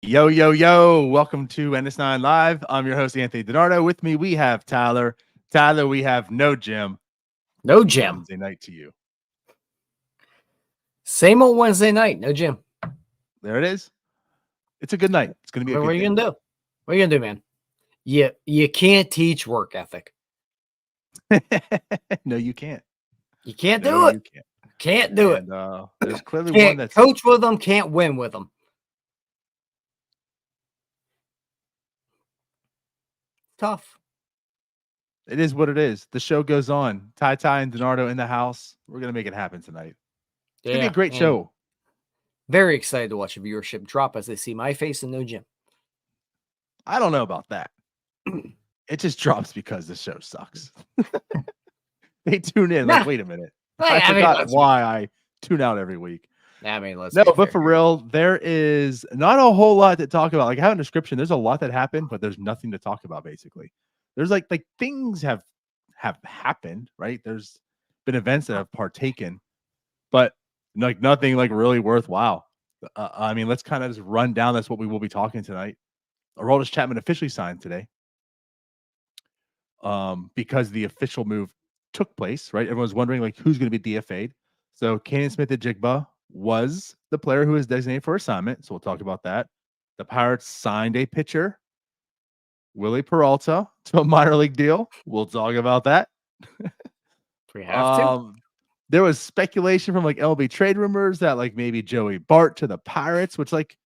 Yo, yo, yo. Welcome to NS9LIVE. I'm your host, Anthony DiNardo. With me, we have Tyler. Tyler, we have no Jim. No Happy Jim. Wednesday night to you. Same old Wednesday night. No Jim. There it is. It's a good night. It's going to be a good What are you day. going to do? What are you going to do, man? You can't teach work ethic. No, you can't. You can't do it. You Can't do it. There's clearly Can't one that's coach with them. Can't win with them. Tough. It is what it is. The show goes on. Ty and DiNardo in the house. We're going to make it happen tonight. It's going to be a great show. Very excited to watch the viewership drop as they see my face and no Jim. I don't know about that. It just drops because the show sucks. They tune in like, wait a minute. I forgot why I tune out every week. I mean, let's but for real, there is not a whole lot to talk about. Like I have a description. There's a lot that happened, but there's nothing to talk about. Basically, there's like things have happened, right? There's been events that have partaken, but like nothing like really worthwhile. I mean, let's kind of just run down. That's what we will be talking tonight. Aroldis Chapman officially signed today, because the official move took place. Right, everyone's wondering like who's going to be DFA'd. So Kanan Smith-Njigba was the player who was designated for assignment. So we'll talk about that. The Pirates signed a pitcher, Willie Peralta, to a minor league deal. We'll talk about that. We have to. There was speculation from like MLB trade rumors that like maybe Joey Bart to the Pirates, which like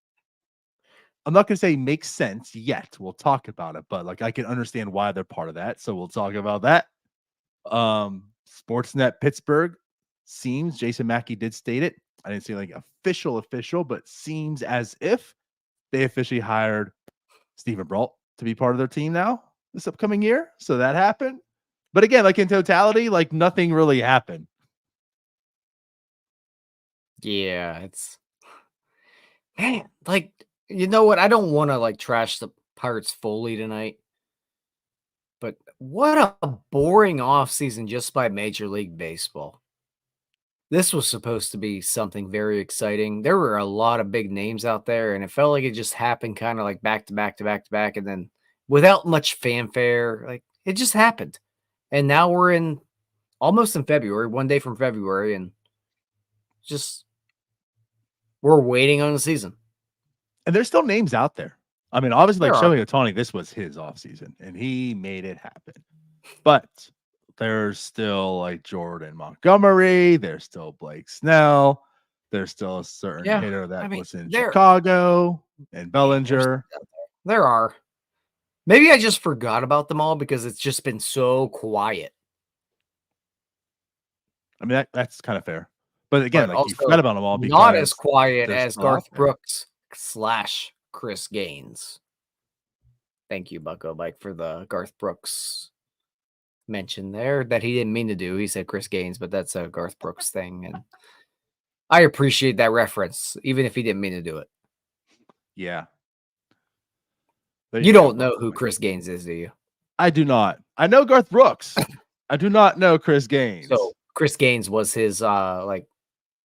I'm not going to say makes sense yet. We'll talk about it, but like I can understand why they're part of that. So we'll talk about that. Sportsnet Pittsburgh seems, Jason Mackey did state it. I didn't see like official, but seems as if they officially hired Steven Bart to be part of their team now this upcoming year. So that happened. But again, like in totality, like nothing really happened. Yeah, it's man, like you know what? I don't want to like trash the Pirates fully tonight. But what a boring offseason just by Major League Baseball. This was supposed to be something very exciting. There were a lot of big names out there, and it felt like it just happened kind of like back to back, and then without much fanfare. Like it just happened. And now we're almost in February, one day from February, and just we're waiting on the season. And there's still names out there. I mean, obviously, like Shohei Ohtani, this was his offseason, and he made it happen. But there's still like Jordan Montgomery. There's still Blake Snell. There's still a certain hitter that was in Chicago and Bellinger. There are. Maybe I just forgot about them all because it's just been so quiet. I mean, that's kind of fair. But again, like you forgot about them all because not as quiet as Garth Brooks / Chris Gaines. Thank you, Bucko Bike, for the Garth Brooks mention there that he didn't mean to do. He said Chris Gaines, but that's a Garth Brooks thing. And I appreciate that reference, even if he didn't mean to do it. Yeah. You don't know who Chris Gaines is, do you? I do not. I know Garth Brooks. I do not know Chris Gaines. So Chris Gaines was his like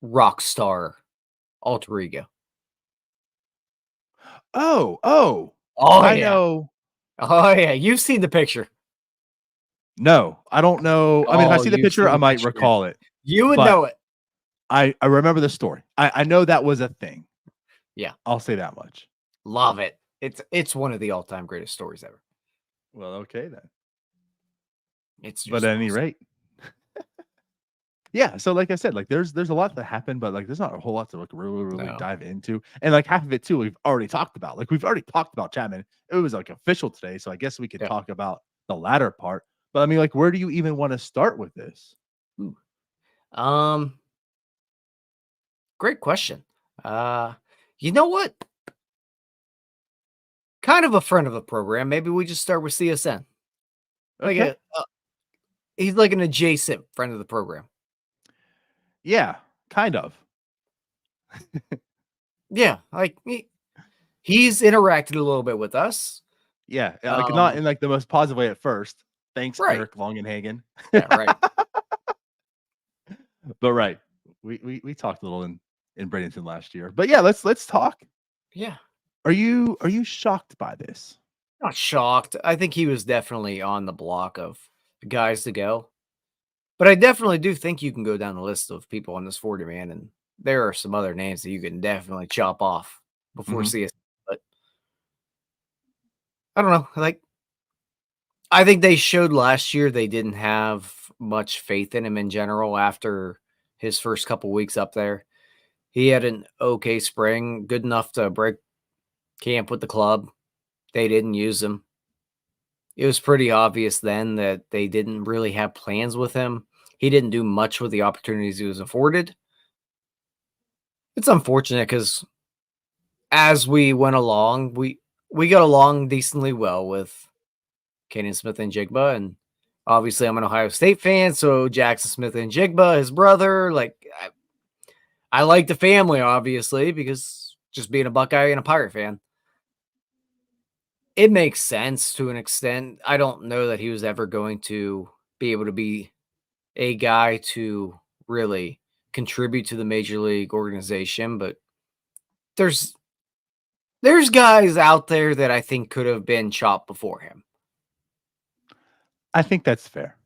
rock star alter ego. Oh, I know. Oh yeah, you've seen the picture. No, I don't know. I mean, if I see the picture, I might recall it. You would know it. I remember the story. I know that was a thing. Yeah, I'll say that much. Love it. It's one of the all-time greatest stories ever. Well, okay then. But at any rate, yeah. So like I said, like there's a lot that happened, but like there's not a whole lot to like really dive into, and like half of it too we've already talked about. Like we've already talked about Chapman. It was like official today, so I guess we could talk about the latter part. But I mean, like, where do you even want to start with this? Great question. You know what? Kind of a friend of the program. Maybe we just start with CSN. Okay. He's like an adjacent friend of the program. Yeah, kind of. Yeah, like he's interacted a little bit with us. Yeah, like not in like the most positive way at first. Thanks, Eric Longenhagen. Yeah, right. But right, we talked a little in Bradenton last year. But yeah, let's talk. Yeah. Are you shocked by this? Not shocked. I think he was definitely on the block of guys to go. But I definitely do think you can go down the list of people on this 40 man, and there are some other names that you can definitely chop off before Mhm. CS. But I don't know. Like, I think they showed last year they didn't have much faith in him in general after his first couple weeks up there. He had an okay spring, good enough to break camp with the club. They didn't use him. It was pretty obvious then that they didn't really have plans with him. He didn't do much with the opportunities he was afforded. It's unfortunate because as we went along, we got along decently well with Kanan Smith-Njigba, and obviously I'm an Ohio State fan, so Jackson Smith-Njigba, his brother, like I like the family obviously because just being a Buckeye and a Pirate fan, it makes sense to an extent. I don't know that he was ever going to be able to be a guy to really contribute to the major league organization, but there's guys out there that I think could have been chopped before him. I think that's fair.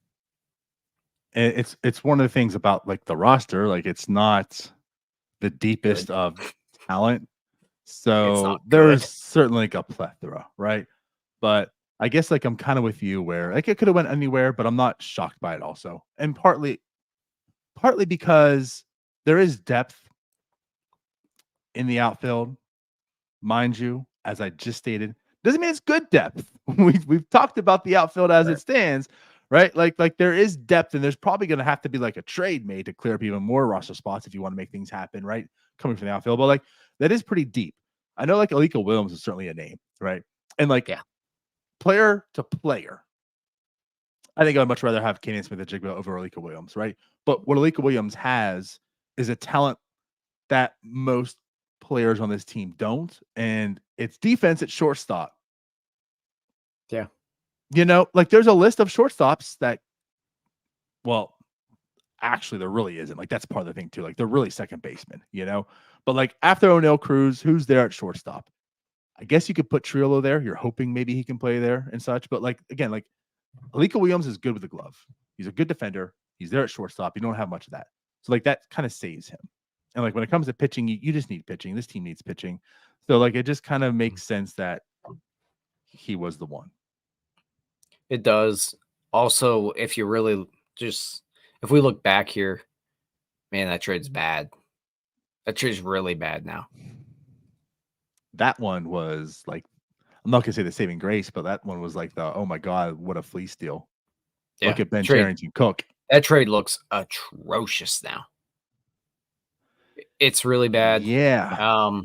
It's one of the things about like the roster, like it's not the deepest Good. of talent. It's So not there's good. certainly like a plethora, right? But I guess like I'm kind of with you where like it could have went anywhere, but I'm not shocked by it also. And partly because there is depth in the outfield, mind you, as I just stated. Doesn't mean it's good depth. We've talked about the outfield as it Right. stands, right? Like there is depth, and there's probably going to have to be like a trade made to clear up even more roster spots if you want to make things happen, right? Coming from the outfield, but like that is pretty deep. I know like Alika Williams is certainly a name, right? And like Yeah. player to player, I think I'd much rather have Kanan Smith-Njigba over Alika Williams, right? But what Alika Williams has is a talent that most players on this team don't, and it's defense at shortstop. Yeah. You know, like there's a list of shortstops that, well, actually there really isn't. Like that's part of the thing too. Like they're really second baseman, you know. But like after O'Neill Cruz, who's there at shortstop? I guess you could put Triolo there. You're hoping maybe he can play there and such. But like again, like Alika Williams is good with the glove. He's a good defender. He's there at shortstop. You don't have much of that. So like that kind of saves him. And like when it comes to pitching, you just need pitching. This team needs pitching. So like it just kind of makes sense that he was the one. It does. Also, if you really just if we look back here, man, that trade's bad. That trade's really bad now. That one was like, I'm not gonna say the saving grace, but that one was like the, oh my god, what a fleece deal. Yeah. Look at Ben Trade Cherington Cook. that trade looks atrocious now. It's really bad. Yeah.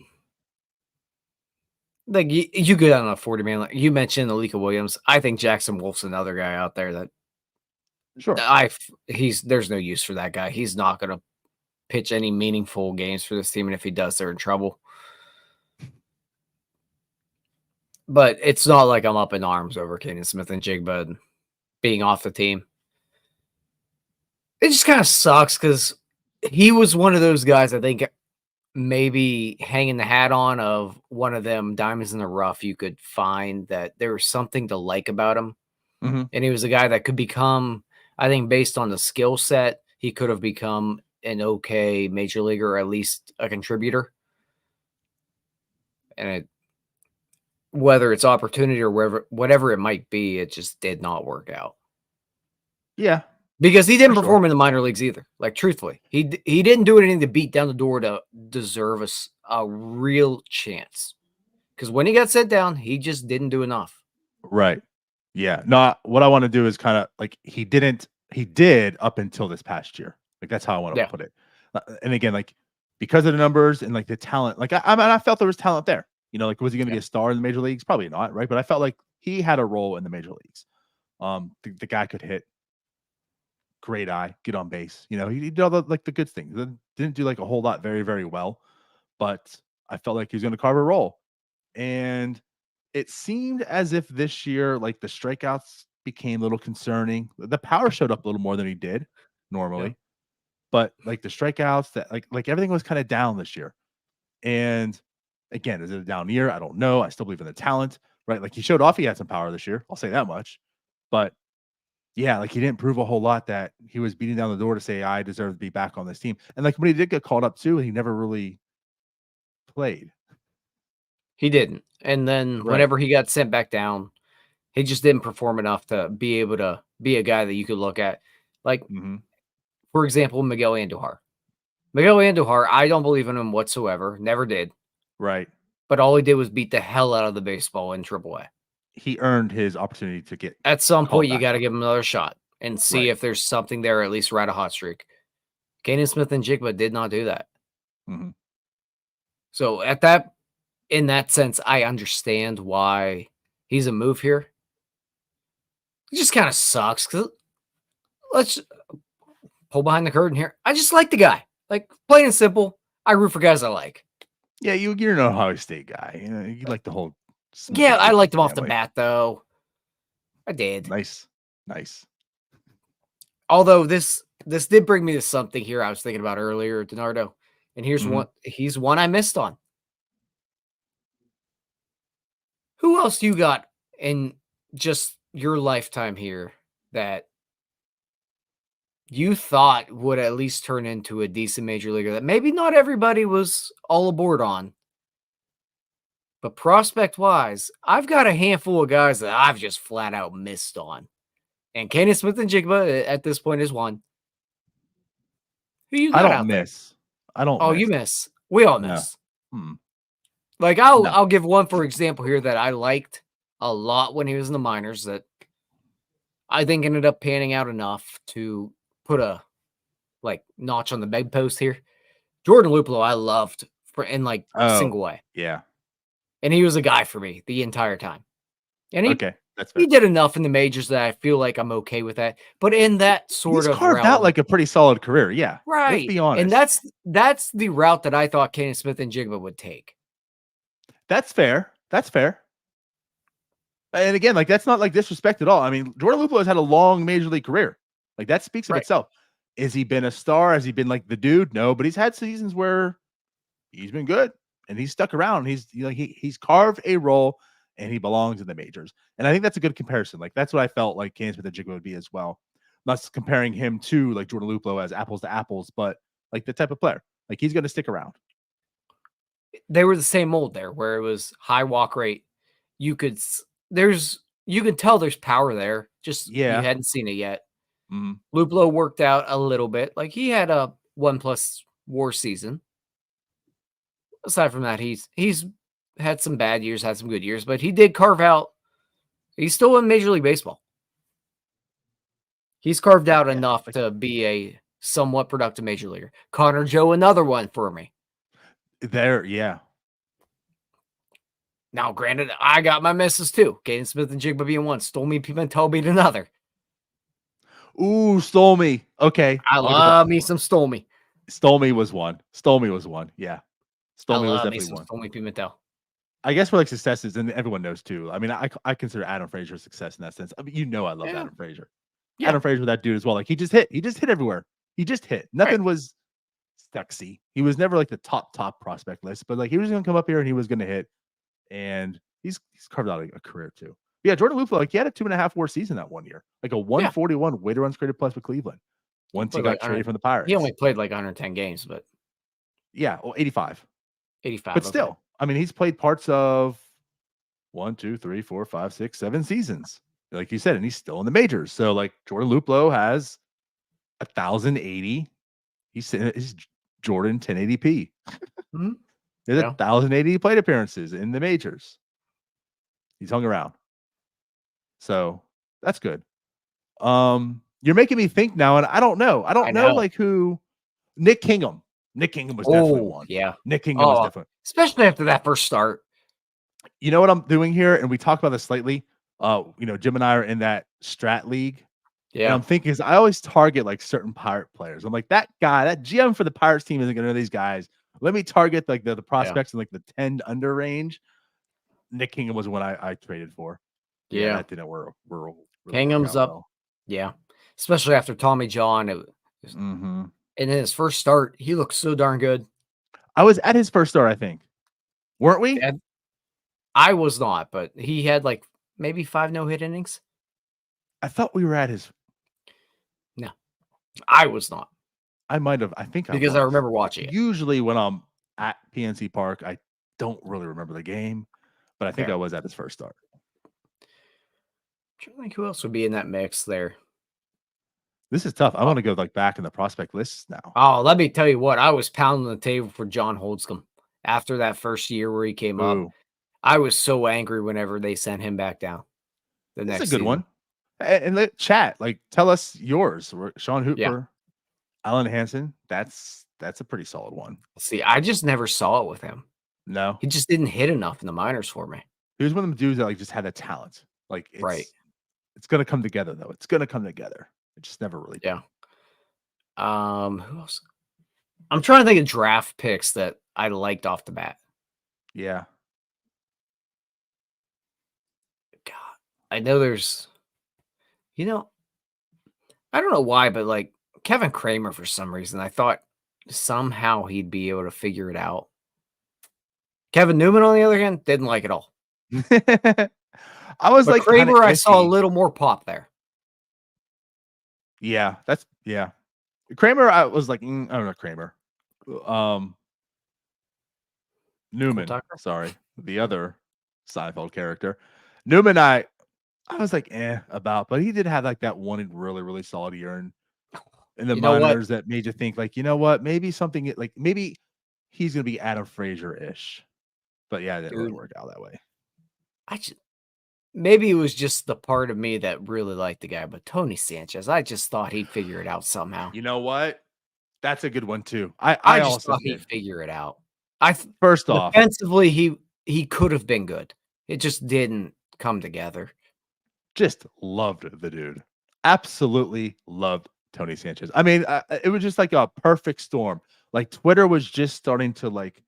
Like you go down on a 40 man. Like you mentioned Alika Williams. I think Jackson Wolf's another guy out there that Sure. there's no use for that guy. He's not gonna pitch any meaningful games for this team, and if he does, they're in trouble. But it's not like I'm up in arms over Kanan Smith-Njigba being off the team. It just kind of sucks because he was one of those guys I think maybe hanging the hat on of one of them diamonds in the rough you could find that there was something to like about him. Mhm. And he was a guy that could become, I think, based on the skill set, he could have become an okay major leaguer, or at least a contributor. And whether it's opportunity or whatever it might be, it just did not work out. Yeah. Because he didn't For sure. perform in the minor leagues either. Like, truthfully, he didn't do anything to beat down the door to deserve a real chance. Because when he got set down, he just didn't do enough. Right. Yeah. No, what I want to do is kind of like he did up until this past year. Like that's how I want to put it. And again, like because of the numbers and like the talent, like I felt there was talent there. You know, like was he going to be a star in the major leagues? Probably not, right? But I felt like he had a role in the major leagues. The guy could hit, great eye, get on base. You know, he did all the like the good things. Didn't do like a whole lot very, very well, but I felt like he was going to carve a role. And it seemed as if this year, like the strikeouts became a little concerning. The power showed up a little more than he did normally, but like the strikeouts, that like everything was kind of down this year. And Again, is it a down year? I don't know. I still believe in the talent, right? Like he showed off he had some power this year. I'll say that much. But yeah, like he didn't prove a whole lot that he was beating down the door to say I deserve to be back on this team. And like when he did get called up too, he never really played. He didn't. And then Right. whenever he got sent back down, he just didn't perform enough to be able to be a guy that you could look at. Like, for example, Miguel Andujar. Miguel Andujar, I don't believe in him whatsoever. Never did. Right. But all he did was beat the hell out of the baseball in AAA. He earned his opportunity to get at some called point. You back got to up. give him another shot and see Right. if there's something there, at least ride a hot streak. Kanan Smith-Njigba did not do that. So in that sense, I understand why he's a move here. It just kind of sucks because let's pull behind the curtain here. I just like the guy. Like, plain and simple, I root for guys I like. Yeah, you're an Ohio State guy. You know, you like the whole. Yeah, I liked him off the family. bat, though. I did. Nice. Although this did bring me to something here I was thinking about earlier, DiNardo. And here's he's one I missed on. Who else you got in just your lifetime here that you thought would at least turn into a decent major leaguer that maybe not everybody was all aboard on? But prospect-wise, I've got a handful of guys that I've just flat out missed on. And Kanan Smith-Njigba at this point is one. Who you got out there? I don't. Oh, you miss. We all miss. Like I'll give one for example here that I liked a lot when he was in the minors that I think ended up panning out enough to put a notch on the bedpost here. Jordan Luplow, I loved in single way. Yeah. And he was a guy for me the entire time. And that's fair. He did enough in the majors that I feel like I'm okay with that. But in that sort of carved out like a pretty solid career. Yeah. Right. Let's be honest. And that's the route that I thought Kanan Smith-Njigba would take. That's fair. And again, like that's not like disrespect at all. I mean, Jordan Luplow has had a long major league career. Like that speaks of itself. Has he been a star? Has he been like the dude? No, but he's had seasons where he's been good and he's stuck around. He's carved a role and he belongs in the majors. And I think that's a good comparison. Like that's what I felt like Kanan Smith-Njigba would be as well. I'm not comparing him to like Jordan Luplow as apples to apples, but like the type of player. Like he's going to stick around. They were the same mold there where it was high walk rate. You could tell there's power there. Just you hadn't seen it yet. Luplow worked out a little bit. Like he had a 1+ WAR season. Aside from that, he's had some bad years, had some good years, but he did carve out. He's still in Major League Baseball. He's carved out enough to be a somewhat productive major leaguer. Connor Joe, another one for me. Yeah. Now, granted, I got my misses too. Kanan Smith-Njigba being one, Stolmy Pimentel being another. Ooh, Stolmy. Okay. I love me some Stolmy. Stolmy was one. Yeah. Stolmy was definitely one. Stolmy Pimentel. I guess for like successes, and everyone knows too. I mean, I consider Adam Frazier a success in that sense. I mean, I love Adam Frazier. Yeah. Adam Frazier, that dude as well. Like he just hit everywhere. He just hit. Nothing was sexy. He was never like the top prospect list, but like he was going to come up here and he was going to hit. And he's carved out a career too. But yeah, Jordan Luplow, like he had a 2.5 WAR season that 1 year, like a 141 weighted runs created plus with Cleveland. Once he got traded from the Pirates, he only played like 110 games, but 85. But still, I mean, he's played parts of 1, 2, 3, 4, 5, 6, 7 seasons, like you said, and he's still in the majors. So like Jordan Luplow has 1,080. He's Jordan 1080p. There's 1,080 plate appearances in the majors. He's hung around. So that's good. You're making me think now, and I don't know. I don't know like who. Nick Kingham. Nick Kingham was definitely one. Yeah. Nick Kingham was definitely. Especially after that first start. You know what I'm doing here? And we talked about this slightly. Jim and I are in that strat league. Yeah. And I'm thinking is I always target like certain Pirate players. I'm like, that guy, that GM for the Pirates team isn't gonna know these guys. Let me target like the prospects in like the 10 under range. Nick Kingham was one I traded for. Yeah, that didn't work. Kingham's up. Well. Yeah, especially after Tommy John. And in his first start, he looked so darn good. I was at his first start, I think. Weren't we? And I was not, but he had like maybe 5 no-hit innings. I thought we were at his. No, I was not. I might have. I think because I I was. remember watching it. Usually when I'm at PNC Park, I don't really remember the game, but I think Fair. I was at his first start. I'm trying to think who else would be in that mix there. This is tough. I want to go like back in the prospect lists now. Oh, let me tell you what. I was pounding the table for John Holdscomb after that first year where he came up. I was so angry whenever they sent him back down. That's a good one. And let chat. Like, tell us yours. Sean Hooper, Alan Hansen. That's a pretty solid one. See, I just never saw it with him. No, he just didn't hit enough in the minors for me. He was one of them dudes that like just had that talent. Like, it's gonna come together though. It's gonna come together. It just never really did. Yeah. Who else? I'm trying to think of draft picks that I liked off the bat. Yeah. God, I know there's, I don't know why, but like Kevin Kramer, for some reason, I thought somehow he'd be able to figure it out. Kevin Newman, on the other hand, didn't like it all. I was like Kramer, I saw a little more pop there. Yeah, Kramer, I was like, I don't know, Kramer. Newman, sorry, the other Seinfeld character. Newman, I was like, about, but he did have like that one really, really solid year in the minors that made you think, like, you know what, maybe something like maybe he's gonna be Adam Frazier-ish. But yeah, it didn't really work out that way. Maybe it was just the part of me that really liked the guy, but Tony Sanchez, I just thought he'd figure it out somehow. You know what? That's a good one too. I just also thought he'd figure it out. First off, defensively, he could have been good. It just didn't come together. Just loved the dude. Absolutely loved Tony Sanchez. I mean, it was just like a perfect storm. Like Twitter was just starting to like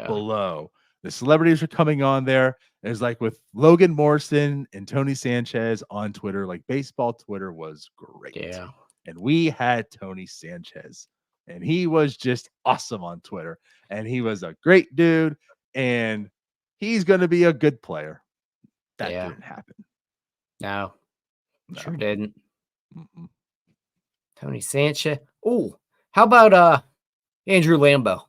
blow. The celebrities are coming on there. It's like with Logan Morrison and Tony Sanchez on Twitter, like baseball Twitter was great. Yeah. And we had Tony Sanchez, and he was just awesome on Twitter. And he was a great dude, and he's going to be a good player. That didn't happen. No. Sure didn't. Tony Sanchez. Oh, how about Andrew Lambeau?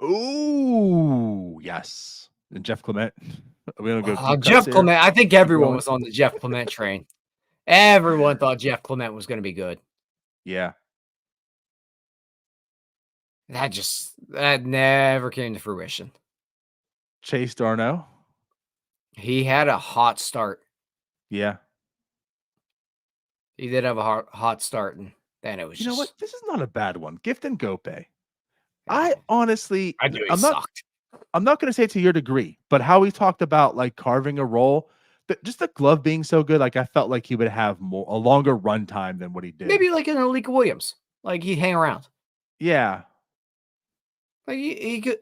Ooh, yes. And Jeff Clement. We don't go Jeff Clement. I think everyone was on the Jeff Clement train. Everyone thought Jeff Clement was going to be good. Yeah. That never came to fruition. Chase Darno. He had a hot start. Yeah. He did have a hot start, and then it was You know what? This is not a bad one. Gift and Gope. I honestly, I knew he sucked. I'm not going to say to your degree, but how we talked about like carving a role, but just the glove being so good, like I felt like he would have a longer run time than what he did. Maybe like an Alika Williams, like he'd hang around. Yeah, like he could.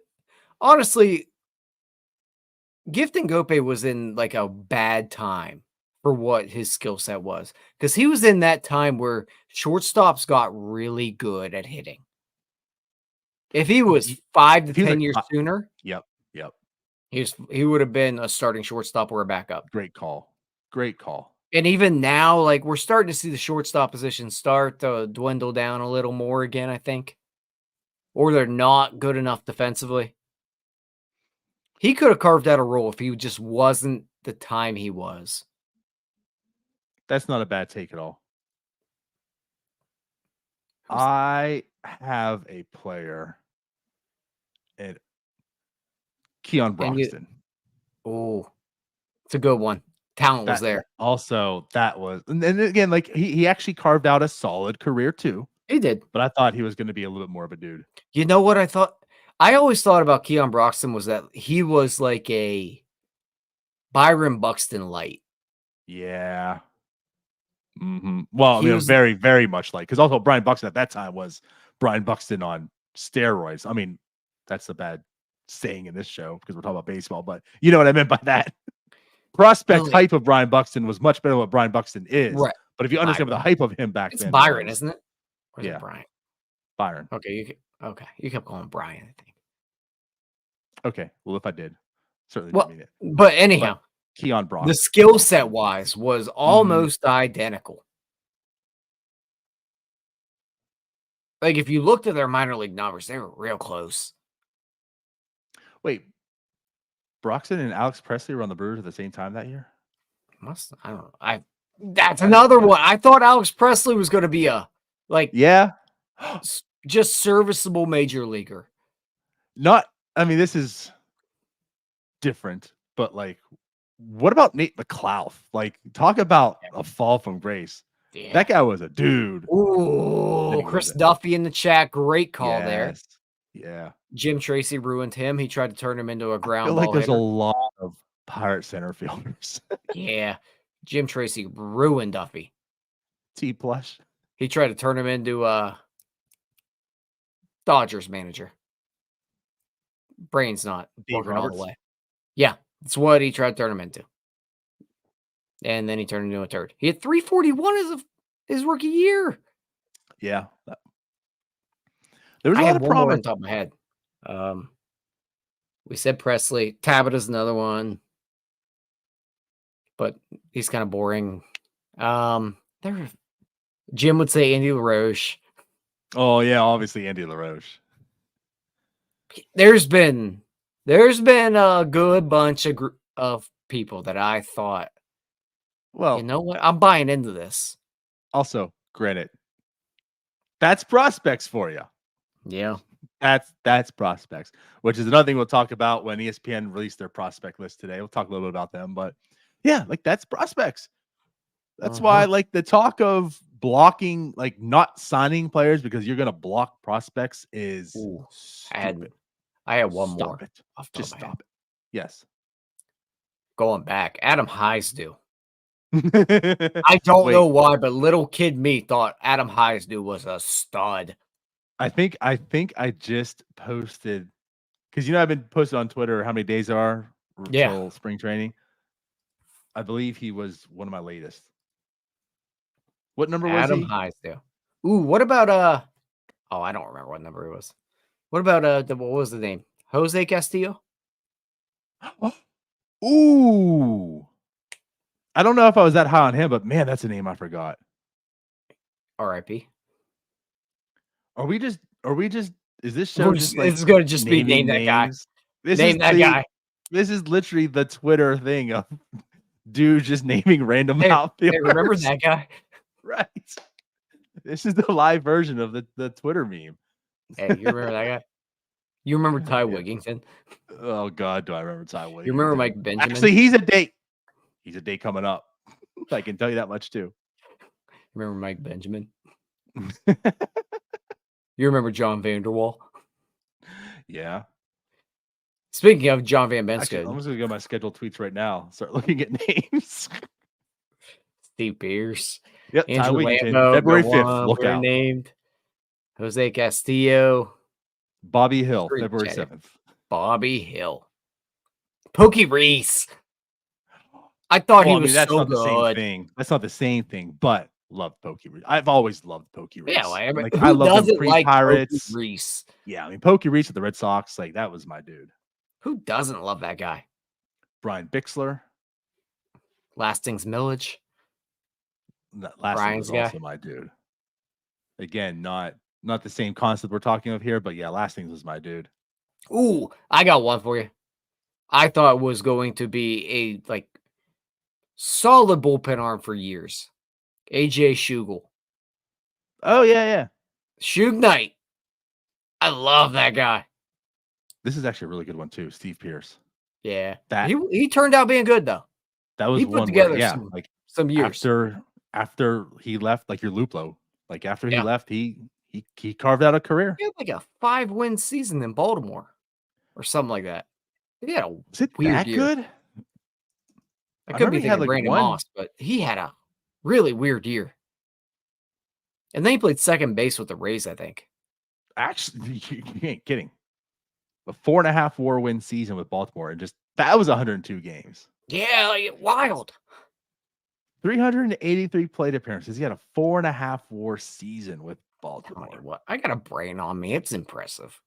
Honestly, Gift and Gope was in like a bad time for what his skill set was, because he was in that time where shortstops got really good at hitting. If he was 5 to 10 years sooner, yep, he would have been a starting shortstop or a backup. Great call. And even now, like we're starting to see the shortstop position start to dwindle down a little more again, I think, or they're not good enough defensively. He could have carved out a role if he just wasn't the time he was. That's not a bad take at all. I have a player at Keon Broxton. It's a good one. Talent was there. Also, that was, and again, like he actually carved out a solid career too. He did. But I thought he was going to be a little bit more of a dude. You know what I thought? I always thought about Keon Broxton was that he was like a Byron Buxton light. Yeah. Well, I mean, very, very much like, because also Brian Buxton at that time was Brian Buxton on steroids. I mean, that's a bad saying in this show because we're talking about baseball, but you know what I meant by that. Prospect hype of Brian Buxton was much better than what Brian Buxton is. Right. But if you understand what the hype of him back then, it's Byron, isn't it? Or is it Yeah. Brian? Byron. Okay, you kept going Brian, I think. Okay. Well, if I did, certainly didn't Well, mean it. but anyhow, Keon Brock. the skill set wise was almost identical. Like if you looked at their minor league numbers, they were real close. Wait, Broxton and Alex Presley were on the Brewers at the same time that year? I don't know. That's another one. I thought Alex Presley was going to be a Yeah. just serviceable major leaguer. I mean, this is different, but like, what about Nate McLouth? Like, talk about a fall from grace. Yeah. That guy was a dude. Ooh, Chris Duffy in the chat. Great call there. Yeah. Jim Tracy ruined him. He tried to turn him into a ground I feel ball like there's hitter. a lot of Pirate center fielders. Yeah. Jim Tracy ruined Duffy. T plush. He tried to turn him into a Dodgers manager. Brain's not working all the way. Yeah, that's what he tried to turn him into. And then he turned into a turd. He had 341 as his rookie year. Yeah. There was a lot of promise on top of my head. We said Presley. Tabata's another one. But he's kind of boring. Jim would say Andy LaRoche. Oh, yeah, obviously Andy LaRoche. There's been a good bunch of people that I thought, well, you know what? I'm buying into this. Also, granted, that's prospects for you. Yeah. That's prospects, which is another thing we'll talk about when ESPN released their prospect list today. We'll talk a little bit about them, but yeah, like that's prospects. That's why like the talk of blocking, like not signing players because you're going to block prospects is stupid. I had one stop more. It. Just stop it. Yes. Going back, Adam Heisdu. I don't know why, but little kid me thought Adam Heisdu was a stud. I think I just posted because I've been posting on Twitter how many days there are until spring training. I believe he was one of my latest. What number was he? Adam Heisdu. Ooh, what about I don't remember what number it was. What about what was the name? Jose Castillo? Ooh. I don't know if I was that high on him, but man, that's a name I forgot. R.I.P. Are we just is this show just like it's gonna just be name that guy? Name that guy. This is literally the Twitter thing of dude just naming random outfielders. Hey, remember that guy? Right. This is the live version of the Twitter meme. Hey, you remember that guy? You remember Ty Wigington? Oh God, do I remember Ty Wigington? You remember Mike Benjamin? Actually, he's a date. He's a date coming up. I can tell you that much too. Remember Mike Benjamin? You remember John Vanderwall? Yeah. Speaking of John Van Benska, actually, I'm just gonna go to my scheduled tweets right now. Start looking at names. Steve Pierce. Yep. Andrew Lambo, February 5th. Look out. Named Jose Castillo. Bobby Hill, February 7th. Bobby Hill. Pokey Reese. I thought he was that's so not good. The same thing. That's not the same thing, but love Pokey Reese. I've always loved Pokey Reese. Yeah, I love them pre-Pirates. Pokey Reese? Yeah, I mean Pokey Reese with the Red Sox, like that was my dude. Who doesn't love that guy? Brian Bixler. Lastings Millage. Lastings was also my dude. Again, not the same concept we're talking of here, but yeah, Lastings was my dude. Ooh, I got one for you. I thought it was going to be a solid bullpen arm for years. AJ Schugel. Oh yeah. Shug Knight. I love that guy. This is actually a really good one too, Steve Pierce. Yeah, he turned out being good though. That was he put together some years after he left, like your Luplo. Like after he left, he carved out a career. He had like a 5-win season in Baltimore, or something like that. He had a was it weird that year. good? I could be thinking of Brandon Moss, but he had a really weird year. And then he played second base with the Rays, I think. Actually, you ain't kidding. A 4.5 WAR win season with Baltimore, and just that was 102 games. Yeah, like, wild. 383 plate appearances. He had a 4.5 WAR season with Baltimore. What? I got a brain on me. It's impressive.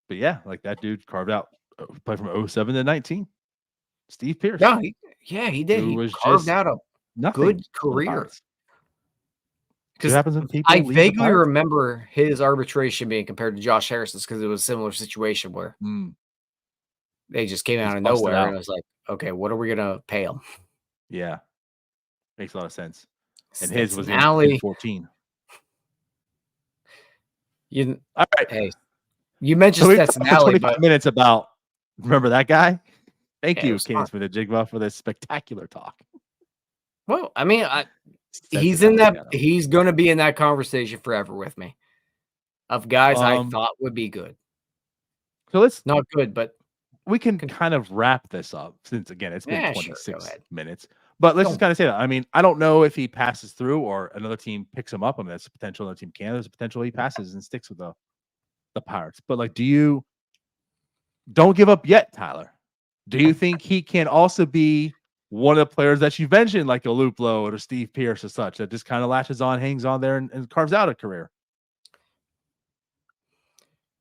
But yeah, like that dude carved out Played from 07 to 19. Steve Pierce. Yeah, he did. Who He was carved just out a nothing good for the career. Pirates. What Because happens when people I leave the vaguely Pirates? remember his arbitration being compared to Josh Harrison's because it was a similar situation where they just came out Just of busted nowhere, out. and I was like, okay, what are we gonna pay him? Yeah. Makes a lot of sense. And his was in Cincinnati. 14. All right. Hey, you mentioned So we've talked for Cincinnati, 25 but minutes about, remember that guy? Thank Yeah, it you, was Kanan fun. Smith-Njigba, for this spectacular talk. Well, I mean, he's Cincinnati, in that. Seattle. He's going to be in that conversation forever with me of guys I Um, thought would be good. So let's Not good, but we can kind of wrap this up since again it's been Yeah, sure, 26 go ahead. minutes. But let's just Don't- kind of say that. I mean, I don't know if he passes through or another team picks him up. I mean, that's a potential. Another team can. There's a potential he passes and sticks with the Pirates. But like, don't give up yet, Tyler. Do you think he can also be one of the players that you mentioned, like a Luplo or Steve Pierce or such, that just kind of latches on, hangs on there, and carves out a career?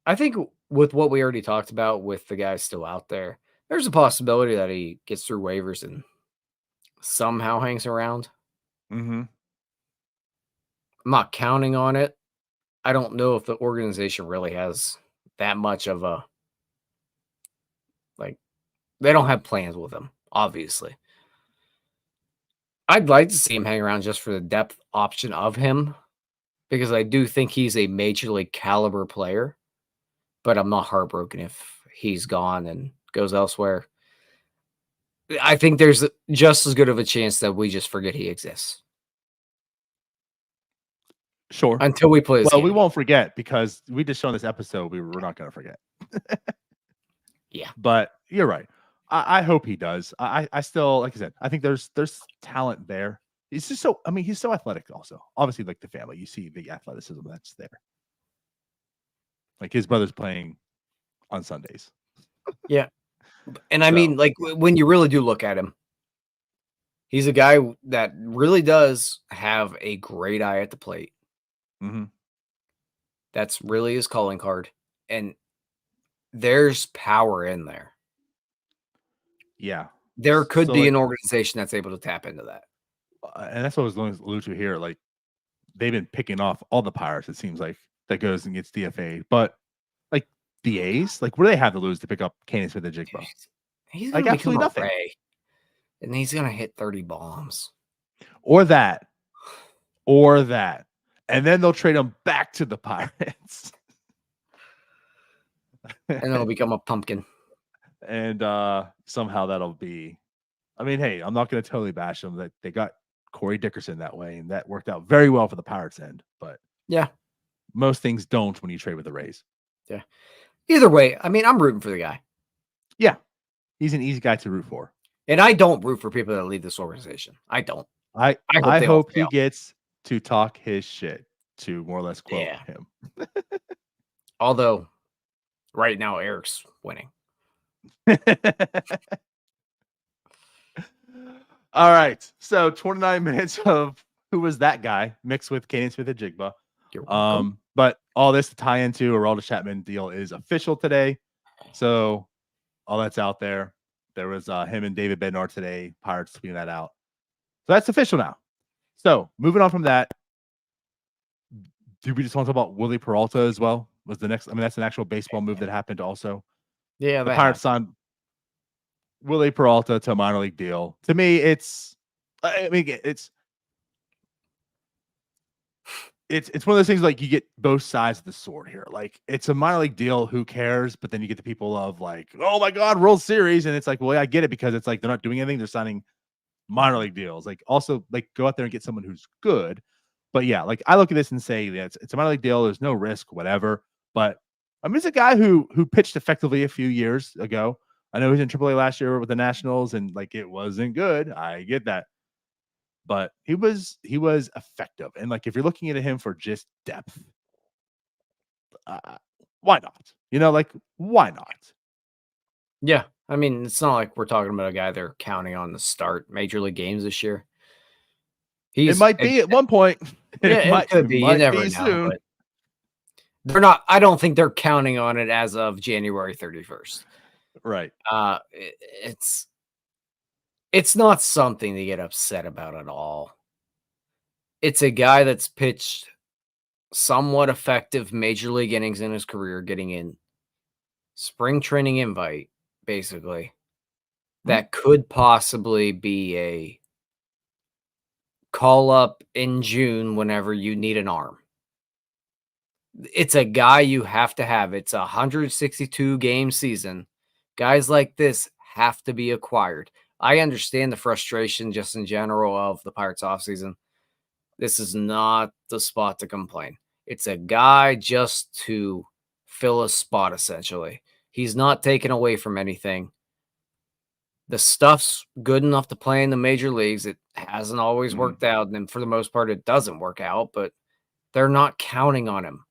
I think with what we already talked about with the guys still out there, there's a possibility that he gets through waivers and somehow hangs around. Mm-hmm. I'm not counting on it. I don't know if the organization really has that much of a they don't have plans with him, obviously. I'd like to see him hang around just for the depth option of him because I do think he's a major league caliber player, but I'm not heartbroken if he's gone and goes elsewhere. I think there's just as good of a chance that we just forget he exists. Sure. Until we play this Well, game. we won't forget because we just shown this episode. We're not going to forget. Yeah. But you're right. I hope he does. I still, like I said, I think there's talent there. He's just so, I mean, he's so athletic also. Obviously, like the family, you see the athleticism that's there. Like his brother's playing on Sundays. Yeah. And I mean, like when you really do look at him, he's a guy that really does have a great eye at the plate. Mm-hmm. That's really his calling card. And there's power in there. Yeah. There could be an organization that's able to tap into that. And that's what I was going to allude to here. Like they've been picking off all the Pirates, it seems like, that goes and gets DFA. But like the A's, like what do they have to lose to pick up Kanan Smith-Njigba? He's going like to absolutely nothing. And he's going to hit 30 bombs. Or that. And then they'll trade him back to the Pirates. And it'll become a pumpkin. And somehow that'll be, I mean, hey, I'm not going to totally bash them that they got Corey Dickerson that way, and that worked out very well for the Pirates end. But yeah, most things don't when you trade with the Rays. Yeah. Either way, I mean, I'm rooting for the guy. Yeah. He's an easy guy to root for. And I don't root for people that leave this organization. I don't. I hope he gets to talk his shit, to more or less quote him. Although right now Eric's winning. All right. So 29 minutes of who was that guy mixed with Kanan Smith-Njigba. But all this to tie into Aroldis Chapman deal is official today. So all that's out there. There was him and David Bednar today. Pirates tweeting that out. So that's official now. So moving on from that, do we just want to talk about Willie Peralta as well? Was the next? I mean, that's an actual baseball move that happened also. Yeah, the Pirates signed Willie Peralta to a minor league deal. To me, it's one of those things like you get both sides of the sword here. Like it's a minor league deal, who cares? But then you get the people of like, oh my God, World Series, and it's like, well, I get it because it's like they're not doing anything; they're signing minor league deals. Like also, like go out there and get someone who's good. But yeah, like I look at this and say that it's a minor league deal. There's no risk, whatever. But I mean, it's a guy who pitched effectively a few years ago. I know he was in AAA last year with the Nationals, and like it wasn't good. I get that, but he was effective. And like if you're looking at him for just depth, why not? You know, like why not? Yeah, I mean, it's not like we're talking about a guy they're counting on to start major league games this year. It might be at one point. It could be. You never know. But they're not. I don't think they're counting on it as of January 31st. Right. It's not something to get upset about at all. It's a guy that's pitched somewhat effective major league innings in his career, getting in spring training invite, basically. That could possibly be a call up in June whenever you need an arm. It's a guy you have to have. It's a 162 game season. Guys like this have to be acquired. I understand the frustration just in general of the Pirates offseason. This is not the spot to complain. It's a guy just to fill a spot, essentially. He's not taken away from anything. The stuff's good enough to play in the major leagues. It hasn't always worked out, and for the most part, it doesn't work out, but they're not counting on him.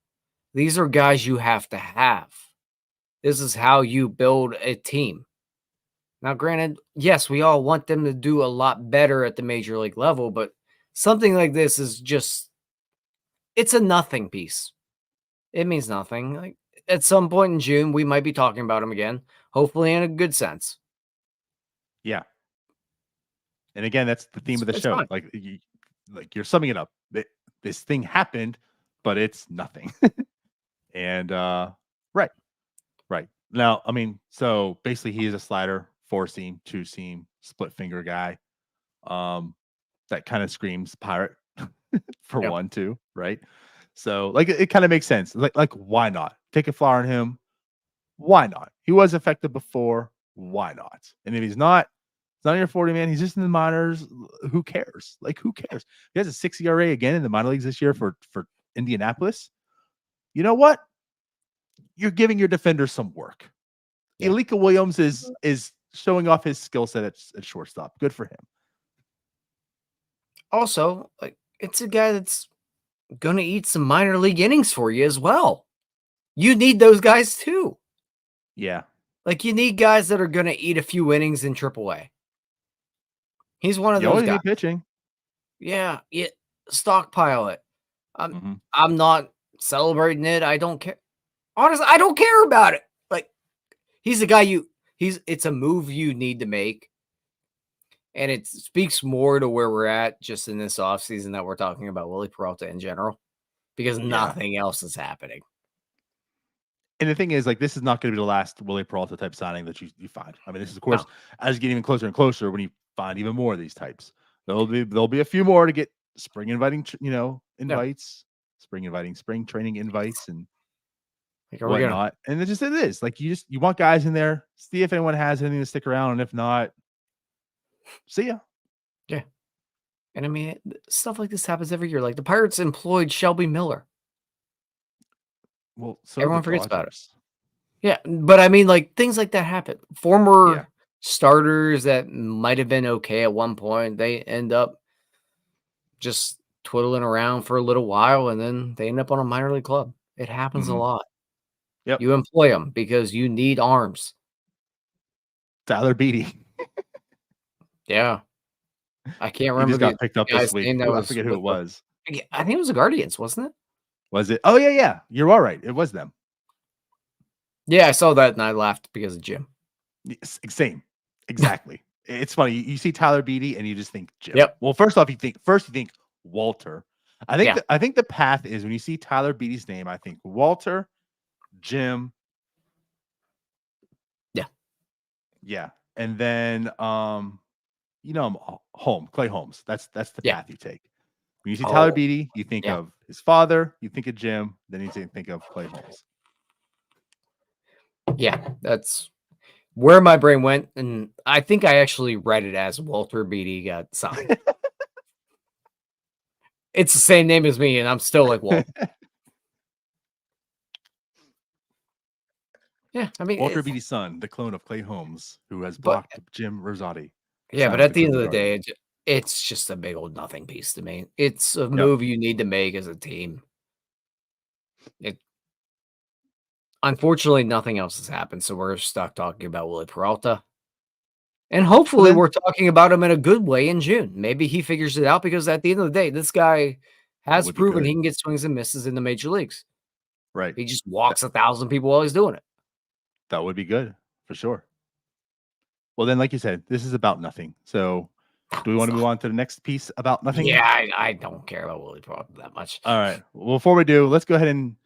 These are guys you have to have. This is how you build a team. Now, granted, yes, we all want them to do a lot better at the major league level, but something like this is just, it's a nothing piece. It means nothing. Like, at some point in June, we might be talking about him again, hopefully in a good sense. Yeah. And again, that's the theme of the show. Fine. Like you're summing it up. This thing happened, but it's nothing. And right. Now, I mean, so basically he is a slider, 4-seam, 2-seam, split finger guy. That kind of screams Pirate for 1, 2, right? So like it kind of makes sense. Like why not? Take a flyer on him. Why not? He was effective before. Why not? And if he's not your 40 man. He's just in the minors. Who cares? Like, who cares? He has a 6 ERA again in the minor leagues this year for Indianapolis. You know what? You're giving your defender some work. Yeah. Elika Williams is showing off his skill set at shortstop. Good for him. Also, like, it's a guy that's going to eat some minor league innings for you as well. You need those guys too. Yeah. Like, you need guys that are going to eat a few innings in AAA. He's one of those guys. Pitching. Yeah, stockpile it. I'm not celebrating it. I don't care. Honestly, I don't care about it. Like, he's a guy it's a move you need to make. And it speaks more to where we're at just in this offseason that we're talking about Willie Peralta in general, because nothing else is happening. And the thing is, like, this is not going to be the last Willie Peralta type signing that you find. I mean, this is, of course, as you get even closer and closer, when you find even more of these types, there'll be a few more to get spring inviting, invites, spring inviting, spring training invites, and whatnot. And it is like you want guys in there, see if anyone has anything to stick around, and if not, see ya. Yeah. And I mean, stuff like this happens every year. Like, the Pirates employed Shelby Miller. Well, so everyone forgets about it. Yeah, but I mean, like, things like that happen. Former starters that might have been okay at one point, they end up just twiddling around for a little while, and then they end up on a minor league club. It happens a lot. Yep. You employ them because you need arms. Tyler Beatty. Yeah. I can't remember. He just got picked up this week. I forget who it was. I think it was the Guardians, wasn't it? Was it? Oh, yeah. You're all right. It was them. Yeah, I saw that and I laughed because of Jim. Same. Exactly. It's funny. You see Tyler Beatty and you just think Jim. Yep. Well, first off, you think Walter. I think the path is when you see Tyler Beatty's name, I think Walter, Jim. Yeah. Yeah. And then Clay Holmes. That's the path you take. When you see Tyler Beatty, you think of his father, you think of Jim, then you think of Clay Holmes. Yeah, that's where my brain went, and I think I actually read it as Walter Beatty got signed. It's the same name as me, and I'm still like, Walt. Yeah, I mean, Walter Beatty's son, the clone of Clay Holmes, who has blocked Jim Rosati. Yeah, but at the end of the day, it's just a big old nothing piece to me. It's a move you need to make as a team. Unfortunately, nothing else has happened, so we're stuck talking about Willie Peralta. And hopefully we're talking about him in a good way in June. Maybe he figures it out, because at the end of the day, this guy has proven he can get swings and misses in the major leagues. Right. He just walks 1,000 people while he's doing it. That would be good, for sure. Well, then, like you said, this is about nothing. So, do we want to move on to the next piece about nothing? Yeah, I don't care about Willie Peralta that much. All right. Well, before we do, let's go ahead and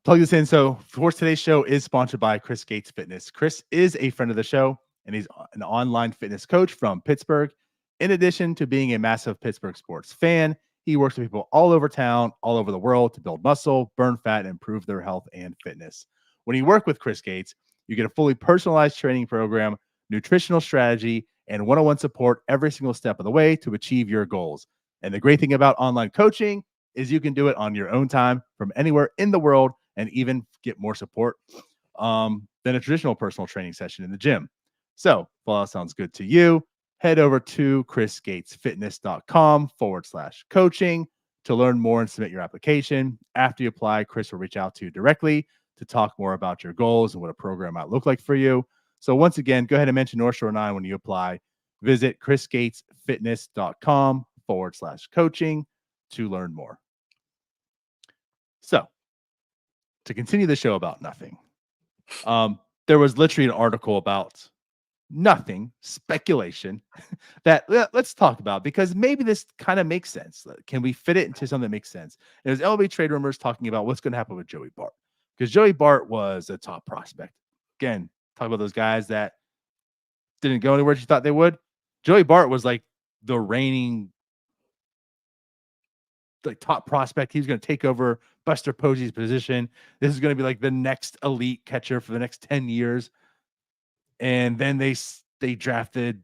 plug this in. So, of course, today's show is sponsored by Chris Gates Fitness. Chris is a friend of the show, and he's an online fitness coach from Pittsburgh. In addition to being a massive Pittsburgh sports fan, he works with people all over town, all over the world to build muscle, burn fat, and improve their health and fitness. When you work with Chris Gates, you get a fully personalized training program, nutritional strategy, and one-on-one support every single step of the way to achieve your goals. And the great thing about online coaching is you can do it on your own time from anywhere in the world and even get more support than a traditional personal training session in the gym. So, if all that sounds good to you, head over to chrisgatesfitness.com/coaching to learn more and submit your application. After you apply, Chris will reach out to you directly to talk more about your goals and what a program might look like for you. So once again, go ahead and mention North Shore 9 when you apply. Visit chrisgatesfitness.com/coaching to learn more. So to continue the show about nothing, there was literally an article about nothing, speculation that let's talk about because maybe this kind of makes sense. Can we fit it into something that makes sense? There's LB trade rumors talking about what's going to happen with Joey Bart because Joey Bart was a top prospect. Again, talk about those guys that didn't go anywhere you thought they would. Joey Bart was like the reigning top prospect. He's going to take over Buster Posey's position. This is going to be like the next elite catcher for the next 10 years. And then they drafted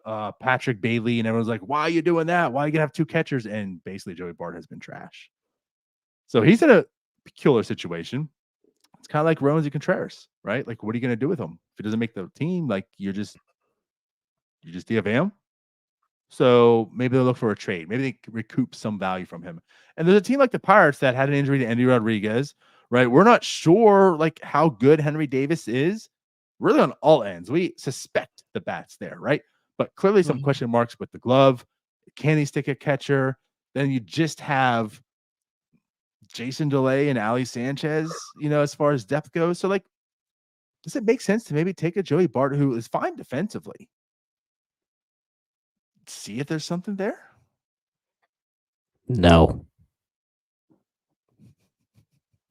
Patrick Bailey, and everyone's like, why are you doing that? Why are you going to have two catchers? And basically, Joey Bart has been trash. So he's in a peculiar situation. It's kind of like Roansy Contreras, right? Like, what are you going to do with him? If he doesn't make the team, like, you just DFA him. So maybe they'll look for a trade. Maybe they can recoup some value from him. And there's a team like the Pirates that had an injury to Andy Rodriguez, right? We're not sure like how good Henry Davis is. Really on all ends. We suspect the bat's there, right? But clearly some question marks with the glove. Can he stick a catcher? Then you just have Jason DeLay and Ali Sanchez, as far as depth goes. So, like, does it make sense to maybe take a Joey Bart who is fine defensively? See if there's something there? No.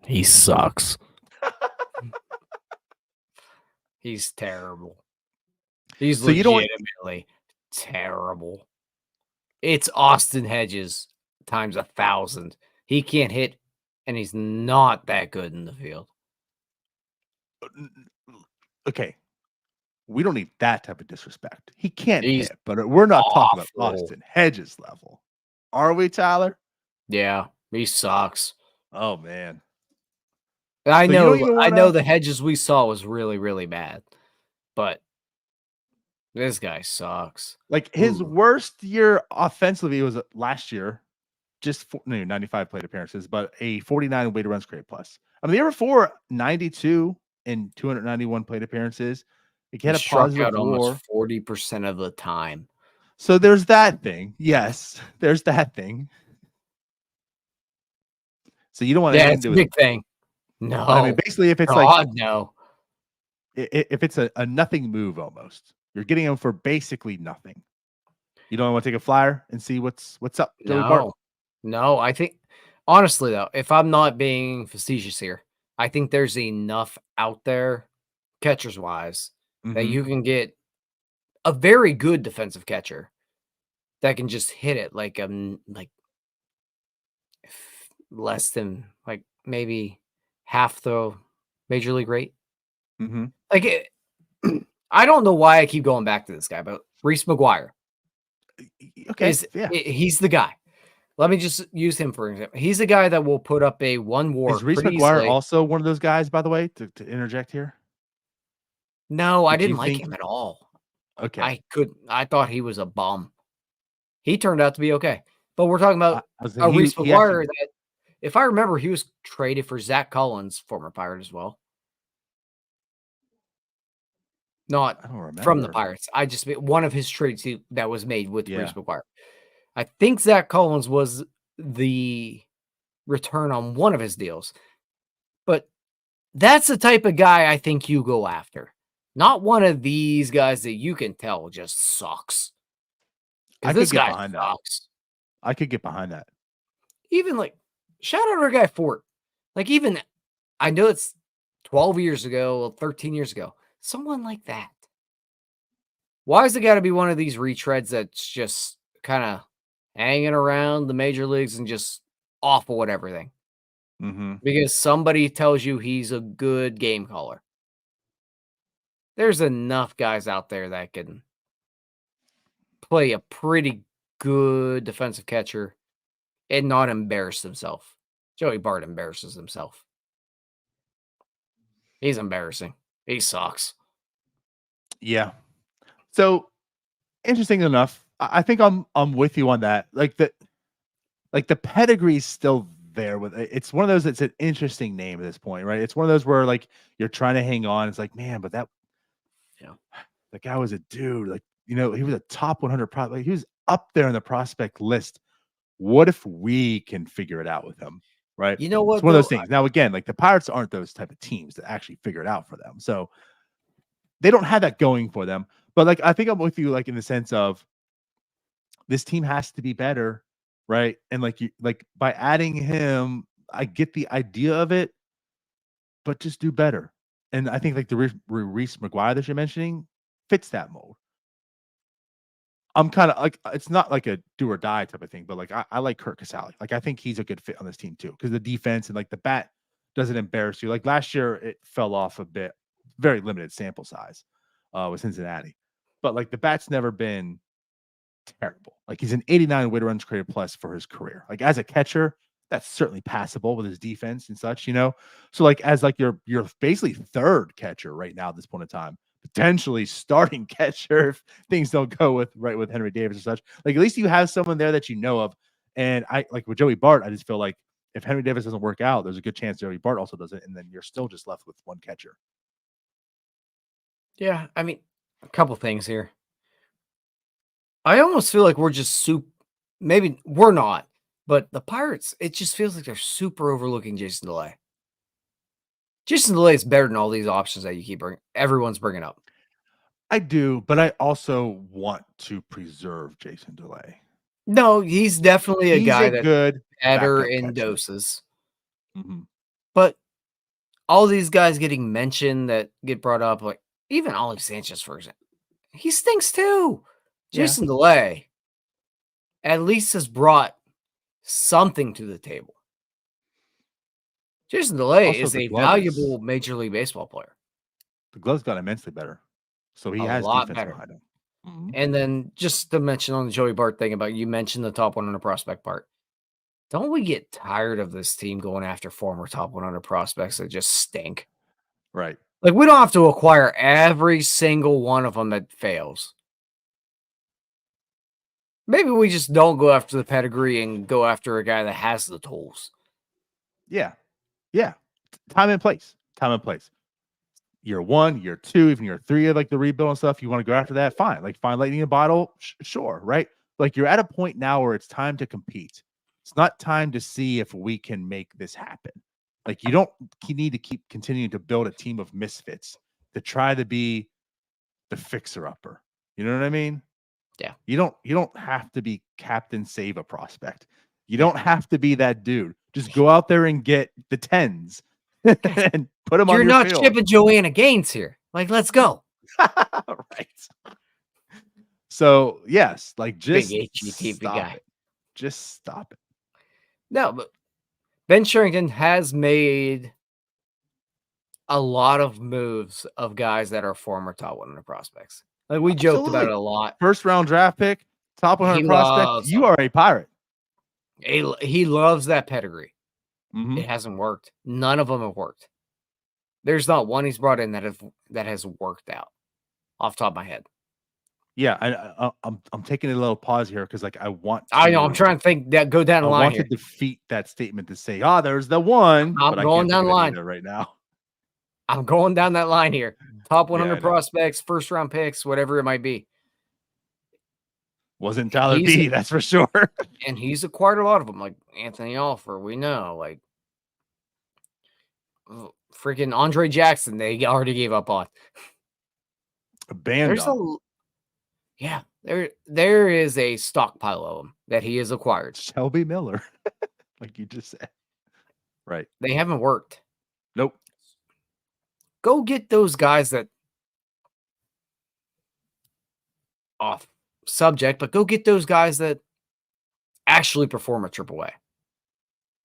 He sucks. He's terrible. He's So you don't- legitimately terrible. It's Austin Hedges times 1,000. He can't hit, and he's not that good in the field. Okay. We don't need that type of disrespect. He can't hit, but we're not talking about Austin Hedges level. Are we, Tyler? Yeah, he sucks. Oh, man. I know the Hedges we saw was really, really bad, but this guy sucks. Like, his worst year offensively was last year, just 95 plate appearances, but a 49 weighted runs created plus. I mean, the year before, 92 and 291 plate appearances. He had a positive WAR almost 40% of the time. So there's that thing. Yes, there's that thing. So you don't want anything to do with big thing. No, I mean, basically, if it's no, if it's a nothing move, almost you're getting him for basically nothing. You don't want to take a flyer and see what's up, Joey Bart? No, I think honestly though, if I'm not being facetious here, I think there's enough out there, catchers wise, that you can get a very good defensive catcher that can just hit it like less than like maybe half the major league rate. Like I don't know why I keep going back to this guy, but Reese McGuire. Okay, he's the guy. Let me just use him for example. He's the guy that will put up a one WAR. Is Reese McGuire also one of those guys, by the way, to interject here? No, I didn't like him at all. Okay. I thought he was a bum. He turned out to be okay. But we're talking about Reese McGuire that, if I remember, he was traded for Zach Collins, former Pirate as well. Not from the Pirates. I just one of his trades that was made with Reese McGuire. I think Zach Collins was the return on one of his deals. But that's the type of guy I think you go after. Not one of these guys that you can tell just sucks. I Because could this get guy behind that. sucks. I could get behind that. Even like, shout out to our guy Fort. Like, even, I know it's 12 years ago, 13 years ago. Someone like that. Why has it got to be one of these retreads that's just kind of hanging around the major leagues and just awful at everything? Mm-hmm. Because somebody tells you he's a good game caller. There's enough guys out there that can play a pretty good defensive catcher and not embarrass himself. Joey Bart embarrasses himself. He's embarrassing. He sucks. Yeah. So interesting enough, I think I'm with you on that. Like the pedigree's still there with it. It's one of those that's an interesting name at this point, right? It's one of those where like you're trying to hang on. It's like, man, but that guy was a dude. Like, he was a top 100 like, he was up there in the prospect list. What if we can figure it out with him? Right. You know what? It's one of those things. Now, again, like the Pirates aren't those type of teams that actually figure it out for them. So they don't have that going for them. But like, I think I'm with you, like in the sense of this team has to be better, right? And like by adding him, I get the idea of it, but just do better. And I think like the Reese McGuire that you're mentioning fits that mold. I'm kind of like, it's not like a do or die type of thing, but like I like Kurt Casale. Like I think he's a good fit on this team too, because the defense and like the bat doesn't embarrass you. Like last year, it fell off a bit, very limited sample size with Cincinnati, but like the bat's never been terrible. Like he's an 89 weighted runs created plus for his career. Like as a catcher, that's certainly passable with his defense and such, So like as like you're basically third catcher right now at this point in time, potentially starting catcher if things don't go with Henry Davis and such. Like at least you have someone there that you know of. And I like with Joey Bart, I just feel like if Henry Davis doesn't work out, there's a good chance Joey Bart also doesn't, and then you're still just left with one catcher. Yeah, I mean, a couple things here. I almost feel like we're just maybe we're not, but the Pirates, it just feels like they're super overlooking Jason DeLay. Jason DeLay is better than all these options that everyone's bringing up. I do, but I also want to preserve Jason DeLay. No, he's definitely a guy that's good better backup in catcher. doses. Mm-hmm. But all these guys getting mentioned that get brought up, like even Ollie Sanchez, for example, he stinks too. Jason DeLay at least has brought something to the table. Jason DeLay Also, is a valuable Major League Baseball player. The gloves got immensely better, so he has lot defense better. behind him. Mm-hmm. And then just to mention on the Joey Bart thing about you mentioned the top 100 prospect part. Don't we get tired of this team going after former top 100 prospects that just stink? Right. Like we don't have to acquire every single one of them that fails. Maybe we just don't go after the pedigree and go after a guy that has the tools. Yeah. Yeah. Time and place. Year 1, year 2, even year 3 of like the rebuild and stuff. You want to go after that? Fine. Like find lightning in a bottle. Sure. Right. Like you're at a point now where it's time to compete. It's not time to see if we can make this happen. Like you need to keep continuing to build a team of misfits to try to be the fixer-upper. You know what I mean? Yeah. You don't have to be Captain Save a prospect. You don't have to be that dude. Just go out there and get the 10s and put them on your field. You're not shipping Joanna Gaines here. Like, let's go. Right. So, yes, like just big HGTV guy. It. Just stop it. No, but Ben Sherrington has made a lot of moves of guys that are former top 100 prospects. Like we joked about it a lot. First round draft pick, top 100 prospect. You are a Pirate. He loves that pedigree. Mm-hmm. It hasn't worked. None of them have worked. There's not one he's brought in that has worked out off the top of my head. Yeah, I'm taking a little pause here because like I know I'm trying to think that go down the line. I want to defeat that statement to say, there's the one. I'm going down the line right now. I'm going down that line here. Top 100 prospects, first round picks, whatever it might be. Wasn't Tyler B, that's for sure. And he's acquired a lot of them, like Anthony Alford, we know, like freaking Andre Jackson, they already gave up on. Banned There's a them. yeah, there is a stockpile of them that he has acquired. Shelby Miller, like you just said. Right. They haven't worked. Nope. Go get those guys that off subject, but go get those guys that actually perform at AAA.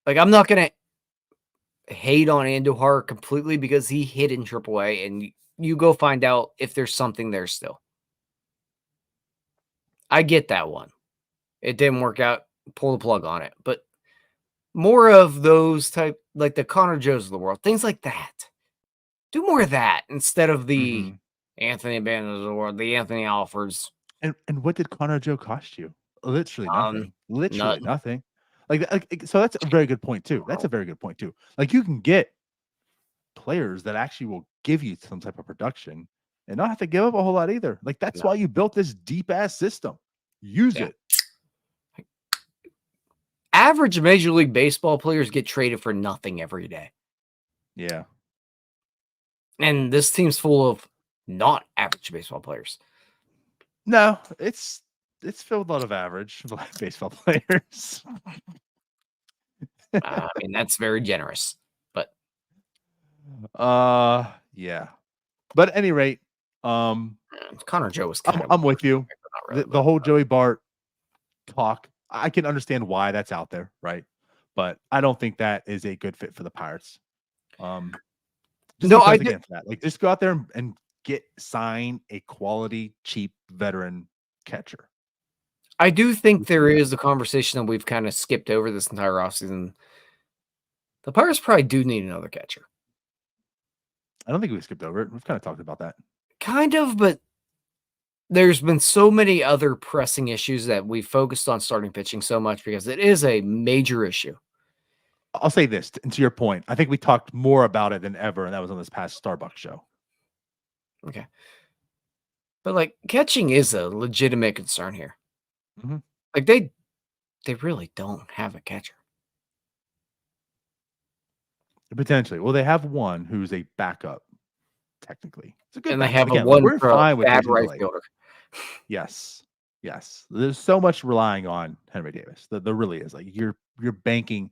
Like, I'm not gonna hate on Andujar completely because he hit in AAA, and you go find out if there's something there still. I get that one. It didn't work out. Pull the plug on it. But more of those type, like the Connor Joes of the world, things like that. Do more of that instead of the Anthony Bandas of the world, the Anthony Alfords. And what did Connor Joe cost you? Literally nothing. Literally nothing. So that's a very good point too. That's a very good point too. Like, you can get players that actually will give you some type of production and not have to give up a whole lot either. Like, that's why you built this deep ass system. Use it. Average Major League Baseball players get traded for nothing every day. Yeah. And this team's full of not average baseball players. No, it's filled with a lot of average baseball players. I mean, that's very generous, but yeah. But at any rate, Connor Joe was I'm with you. Really, the whole Joey Bart talk, I can understand why that's out there, right? But I don't think that is a good fit for the Pirates. No, I again for that. Like, just go out there and sign a quality, cheap veteran catcher. I do think there is a conversation that we've kind of skipped over this entire offseason. The Pirates probably do need another catcher. I don't think we skipped over it. We've kind of talked about that. Kind of, but there's been so many other pressing issues that we focused on starting pitching so much because it is a major issue. I'll say this, and to your point, I think we talked more about it than ever, and that was on this past Starbucks show. Okay. But, like, catching is a legitimate concern here. Like, they really don't have a catcher. Potentially. Well, they have one who's a backup, technically. It's a good and they backup. have a one we're fine with bad right fielder. Yes. Yes. There's so much relying on Henry Davis. There really is. Like, you're banking,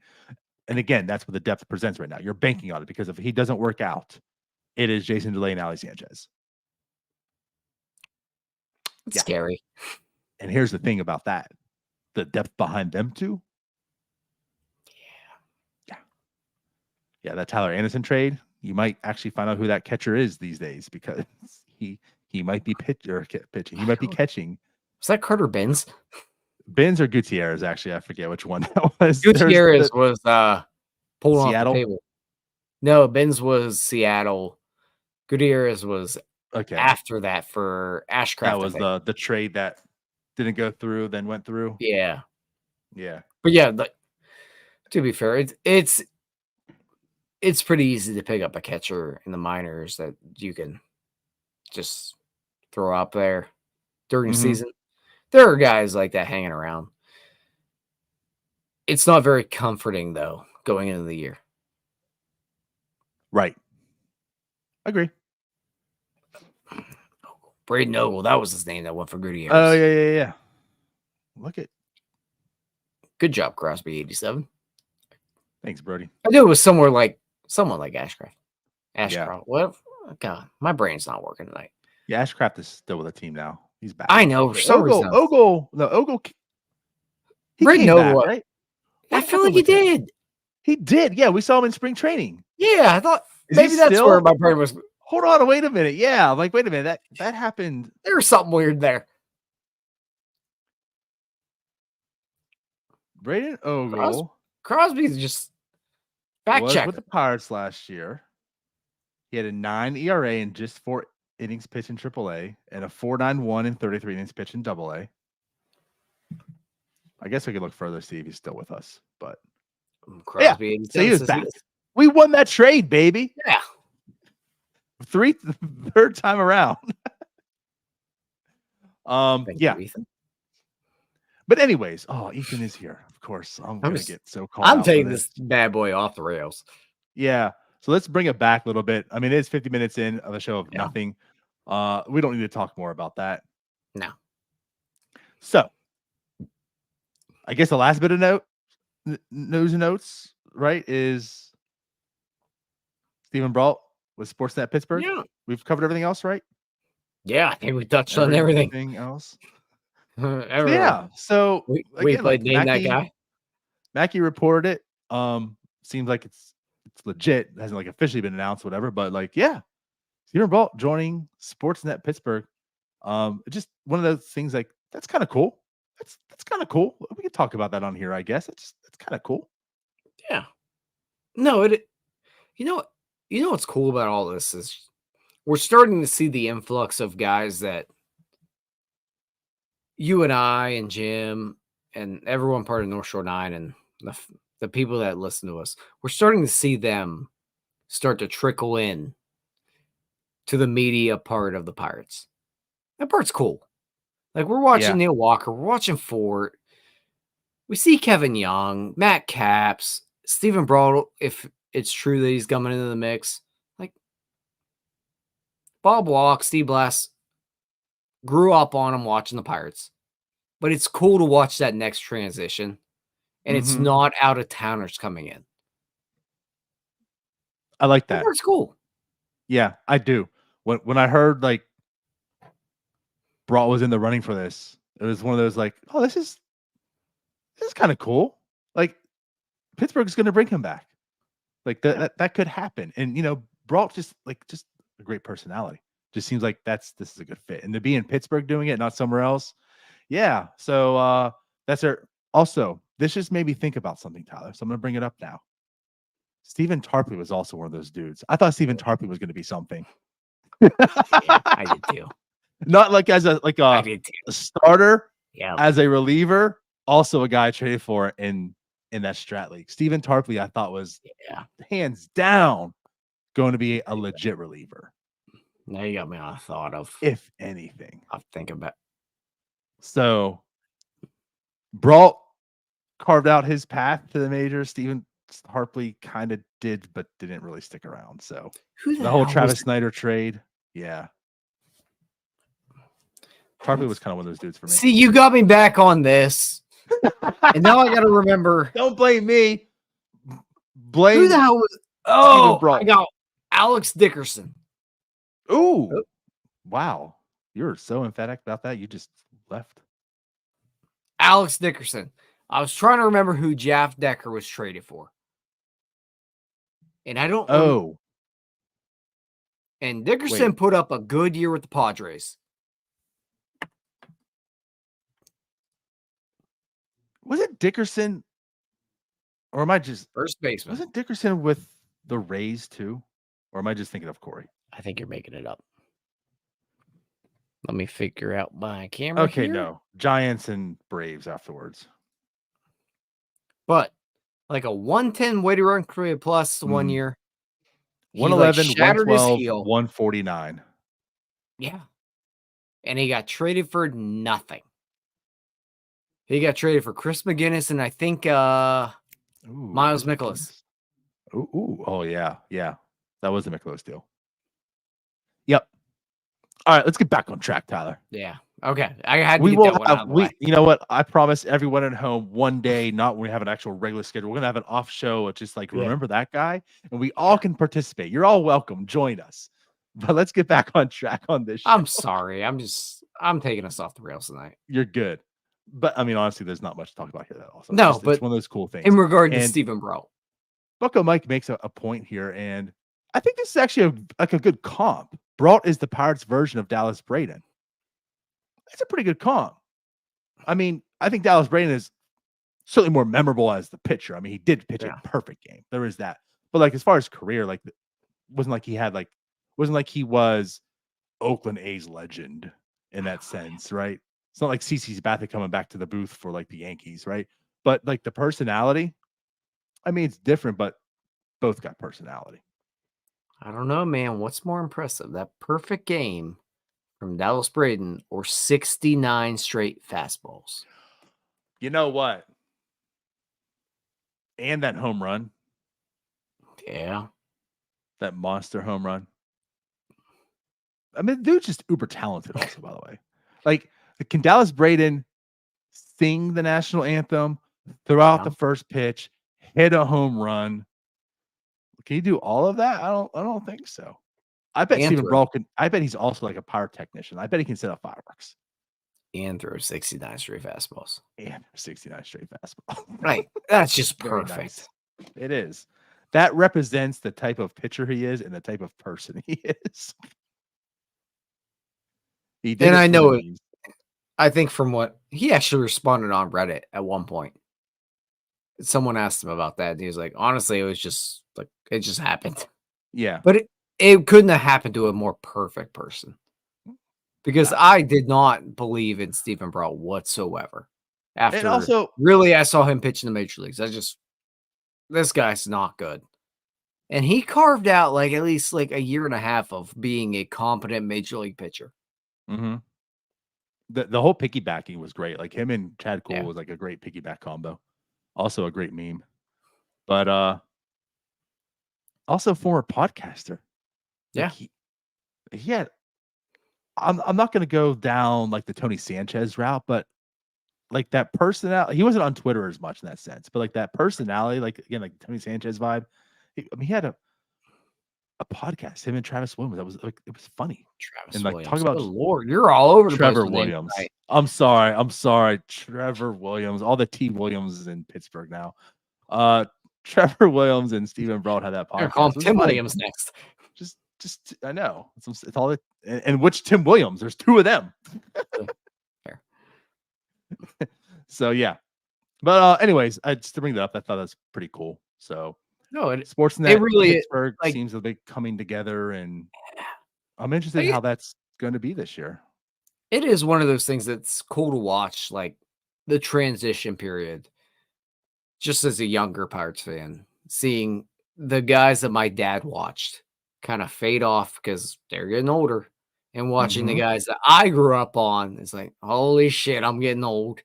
and again, that's what the depth presents right now. You're banking on it because if he doesn't work out, it is Jason DeLay and Ali Sanchez. It's scary. And here's the thing about that. The depth behind them two. Yeah, that Tyler Anderson trade, you might actually find out who that catcher is these days because he might be pitching. He might be catching. Was that Carter Benz? Benz or Gutierrez, actually. I forget which one that was. Gutierrez was pulled off Seattle? the table. No, Benz was Seattle. Gutierrez was after that for Ashcraft. That was the trade that didn't go through, then went through. Yeah. Yeah. But yeah, to be fair, it's pretty easy to pick up a catcher in the minors that you can just throw out there during the season. There are guys like that hanging around. It's not very comforting, though, going into the year. Right. Agree. Braden Ogle, that was his name that went for Gutierrez. Oh, yeah. Look at. Good job, Crosby 87. Thanks, Brody. I knew it was someone like Ashcraft. Ashcraft. What? God, my brain's not working tonight. Yeah, Ashcraft is still with the team now. He's back. I know. For some reason. Ogle. He Braden came Ogle, back, right? I feel like he did. He did. Yeah, we saw him in spring training. Yeah, I thought maybe that's where my brain was. Hold on, wait a minute. Yeah, like, wait a minute. That happened. There was something weird there. Braden Ogle. Crosby's just back check with the Pirates last year. He had a 9 ERA in just 4 innings pitched in AAA and a 4.91 in 33 innings pitched in AA. I guess I could look further, see if he's still with us. But Crosby, so he was back. We won that trade, baby. Yeah. Third time around. Thank you, Ethan. But anyways, Ethan is here. Of course, I'm gonna get so called. I'm taking this bad boy off the rails. Yeah. So let's bring it back a little bit. I mean, it is 50 minutes in of a show of nothing. We don't need to talk more about that. No. So, I guess the last bit of news and notes, right, is Stephen Brault with Sportsnet Pittsburgh. Yeah. We've covered everything else, right? Yeah, I think we touched on everything. Everything else. Everything. Yeah. So we again, played like Name That Guy. Mackie reported it. Seems like it's legit. It hasn't like officially been announced, whatever. But like, yeah, Stephen Brault joining Sportsnet Pittsburgh. Just one of those things like that's kind of cool. That's kind of cool. We can talk about that on here, I guess. It's kind of cool. Yeah. No, you know what's cool about all this is we're starting to see the influx of guys that you and I and Jim and everyone part of North Shore 9 and the people that listen to us, we're starting to see them start to trickle in to the media part of the Pirates. That part's cool. Like we're watching Neil Walker, we're watching Fort. We see Kevin Young, Matt Capps, Stephen Brault, if it's true that he's coming into the mix. Like Bob Walk, Steve Blass grew up on him watching the Pirates. But it's cool to watch that next transition. And it's not out of towners coming in. I like that. It's cool. Yeah, I do. When I heard like Brault was in the running for this, it was one of those like, oh, this is kind of cool. Like Pittsburgh's going to bring him back. Like that could happen. And Brault just a great personality. Just seems like this is a good fit. And to be in Pittsburgh doing it, not somewhere else. Yeah. So that's also, this just made me think about something, Tyler. So I'm going to bring it up now. Stephen Tarpley was also one of those dudes. I thought Stephen Tarpley was going to be something. Yeah, I did too. Not like as a starter, as a reliever, also a guy I traded for in that Strat League. Stephen Tarpley, I thought was hands down going to be a legit reliever. Now you got me on a thought of, if anything. I'll think about. So Brault carved out his path to the majors. Stephen Tarpley kind of did, but didn't really stick around. So the whole Travis Snyder trade, Tarpley was kind of one of those dudes for me. See, you got me back on this, and now I got to remember. Don't blame me. Blame who the hell was? Oh, I got Alex Dickerson. Ooh, wow! You're so emphatic about that. You just left. Alex Dickerson. I was trying to remember who Jeff Decker was traded for. And I don't know. And Dickerson put up a good year with the Padres. Was it Dickerson? Or am I just first baseman? Wasn't Dickerson with the Rays too? Or am I just thinking of Corey? I think you're making it up. Let me figure out my camera. Okay, here. No. Giants and Braves afterwards. But like a 110 weighted run career plus 1 year. 111, shattered 112, his heel. 149. Yeah. And he got traded for nothing. He got traded for Chris McGinnis and I think Miles Mikolas. Oh, yeah. Yeah. That was the Mikolas deal. Yep. All right, let's get back on track, Tyler. Yeah. Okay. I had to get that one out of the way. You know what? I promise everyone at home one day, not when we have an actual regular schedule, we're going to have an off show. Just like, remember that guy? And we all can participate. You're all welcome. Join us. But let's get back on track on this show. I'm sorry. I'm taking us off the rails tonight. You're good. But I mean, honestly, there's not much to talk about here. That also, no, but it's one of those cool things. In regard to Stephen Brault, Bucko Mike makes a point here, and I think this is actually a good comp. Brault is the Pirates' version of Dallas Braden. It's a pretty good comp. I mean, I think Dallas Braden is certainly more memorable as the pitcher. I mean, he did pitch a perfect game. There is that. But like as far as career, like wasn't like he was Oakland A's legend in that sense, right? It's not like CeCe Sabathia coming back to the booth for like the Yankees, right? But like the personality, I mean, it's different, but both got personality. I don't know, man. What's more impressive, that perfect game from Dallas Braden or 69 straight fastballs? You know what? And that home run. Yeah. That monster home run. I mean, the dude's just uber talented. Also, by the way, like, can Dallas Braden sing the national anthem, throw out the first pitch, hit a home run? Can you do all of that? I don't think so. I bet Steven Brault can. I bet he's also like a pyrotechnician. I bet he can set up fireworks and throw 69 straight fastballs. And 69 straight fastballs. Right. That's just perfect. Nice. It is. That represents the type of pitcher he is and the type of person he is. He did, and I know it. I think from what he actually responded on Reddit at one point, someone asked him about that, and he was like, honestly, it was just like, it just happened. Yeah. But it couldn't have happened to a more perfect person. Because I did not believe in Steven Brault whatsoever. After really, I saw him pitch in the major leagues. This guy's not good. And he carved out like at least like a year and a half of being a competent major league pitcher. Mm-hmm. The whole piggybacking was great. Like him and Chad Cole was like a great piggyback combo. Also a great meme. But also former podcaster. Yeah. Like he had, I'm not going to go down like the Tony Sanchez route, but like that personality, he wasn't on Twitter as much in that sense, but like that personality, like again, like Tony Sanchez vibe. He had a podcast, him and Travis Williams. That was like, it was funny. Travis and like Williams. talk about Lord, you're all over the Trevor place. Williams. I'm sorry. Trevor Williams. All the T Williams in Pittsburgh now. Trevor Williams and Steven Brault had that podcast. Call him Tim Williams next. Just I know it's all it, and which Tim Williams? There's two of them. Fair. So yeah, but anyways, just to bring that up, I thought that's pretty cool. So no, Sportsnet it really Pittsburgh seems to be coming together, and I'm interested in how that's going to be this year. It is one of those things that's cool to watch, like the transition period. Just as a younger Pirates fan, seeing the guys that my dad watched kind of fade off because they're getting older, and watching the guys that I grew up on, it's like, holy shit, I'm getting old.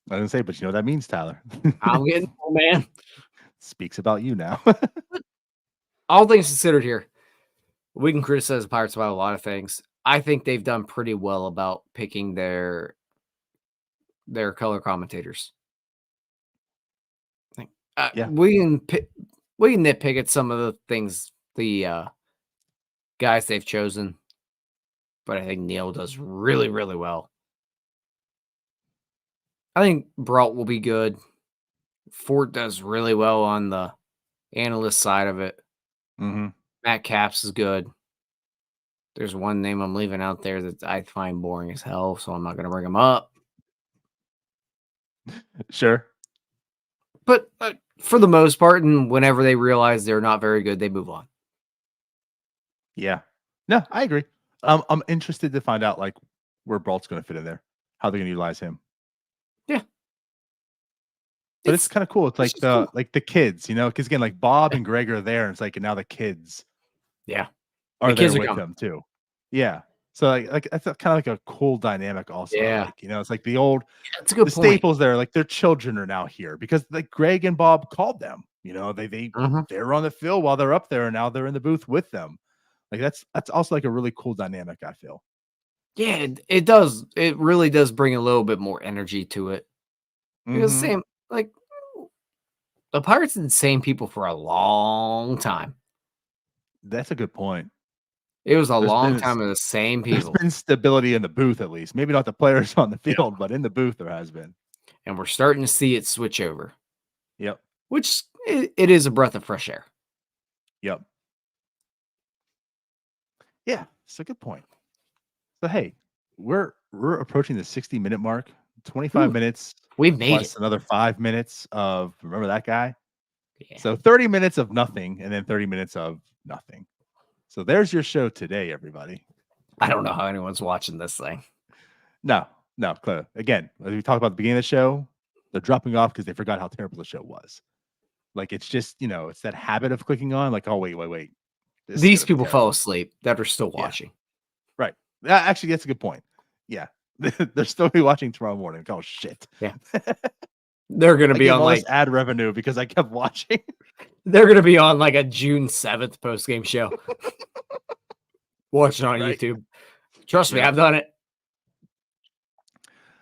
I didn't say, but you know what that means, Tyler. I'm getting old, man. Speaks about you now. All things considered here, we can criticize the Pirates about a lot of things. I think they've done pretty well about picking their color commentators. We can nitpick at some of the things the guys they've chosen, but I think Neil does really, really well. I think Brault will be good. Fort does really well on the analyst side of it. Matt Capps is good. There's one name I'm leaving out there that I find boring as hell, so I'm not going to bring him up. Sure. But for the most part, and whenever they realize they're not very good, they move on. Yeah. No, I agree. I'm interested to find out like where Brault's going to fit in there, how they're going to utilize him. Yeah. But it's kind of cool. It's like the kids, you know, because again, like Bob and Greg are there, and it's like, and now the kids, are there with them too. Yeah. So like that's kind of like a cool dynamic also. Yeah. Like, you know, it's like the old that's a good point. Staples there, like their children are now here because like Greg and Bob called them. You know, they're on the field while they're up there, and now they're in the booth with them. Like that's also like a really cool dynamic, I feel. Yeah, it does. It really does bring a little bit more energy to it. Because same like the Pirates are the same people for a long time. That's a good point. It was a long time of the same people. There's been stability in the booth, at least. Maybe not the players on the field, but in the booth there has been. And we're starting to see it switch over. Yep. Which it is a breath of fresh air. Yep. Yeah, it's a good point. So hey, we're approaching the 60-minute mark. 25 minutes. We've made it. Another 5 minutes of remember that guy? Yeah. So 30 minutes of nothing, and then 30 minutes of nothing. So there's your show today, everybody. I don't know how anyone's watching this thing. No, clear. Again, as we talked about at the beginning of the show, they're dropping off because they forgot how terrible the show was. Like it's just, you know, it's that habit of clicking on, like, oh, wait. These people fell asleep that are still watching. Right. Actually, that's a good point. Yeah. They're still be watching tomorrow morning. Oh shit. Yeah. They're gonna be on like ad revenue because I kept watching. They're gonna be on like a June 7th post-game show. Watching on YouTube. Trust me, I've done it.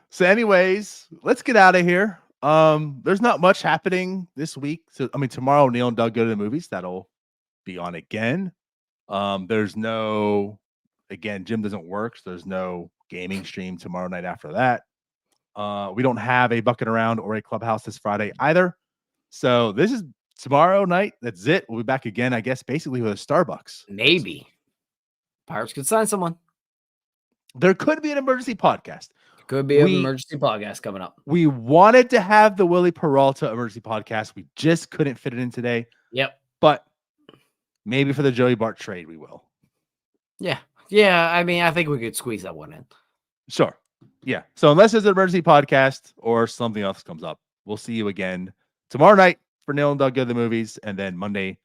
So anyways, let's get out of here. There's not much happening this week. So I mean, tomorrow Neil and Doug go to the movies. That'll be on again. There's no, again, Jim doesn't work, so there's no gaming stream tomorrow night after that. We don't have a Bucket Around or a Clubhouse this Friday either. So this is tomorrow night. That's it. We'll be back again, I guess, basically with a Starbucks. Maybe Pirates could sign someone. There could be an emergency podcast. Could be an emergency podcast coming up. We wanted to have the Willie Peralta emergency podcast. We just couldn't fit it in today. Yep. But maybe for the Joey Bart trade, we will. Yeah. Yeah. I mean, I think we could squeeze that one in. Sure. Yeah. So unless there's an emergency podcast or something else comes up, we'll see you again tomorrow night for Neil and Doug Go to the Movies, and then Monday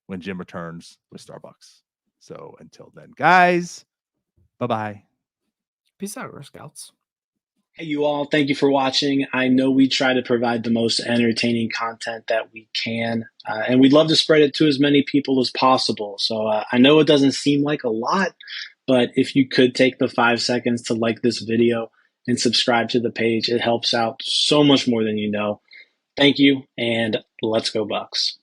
when Jim returns with Starbucks. So until then, guys, bye-bye. Peace out, Girl Scouts. Hey, you all. Thank you for watching. I know we try to provide the most entertaining content that we can, and we'd love to spread it to as many people as possible. So I know it doesn't seem like a lot, but if you could take the 5 seconds to like this video and subscribe to the page, it helps out so much more than you know. Thank you, and let's go Bucks.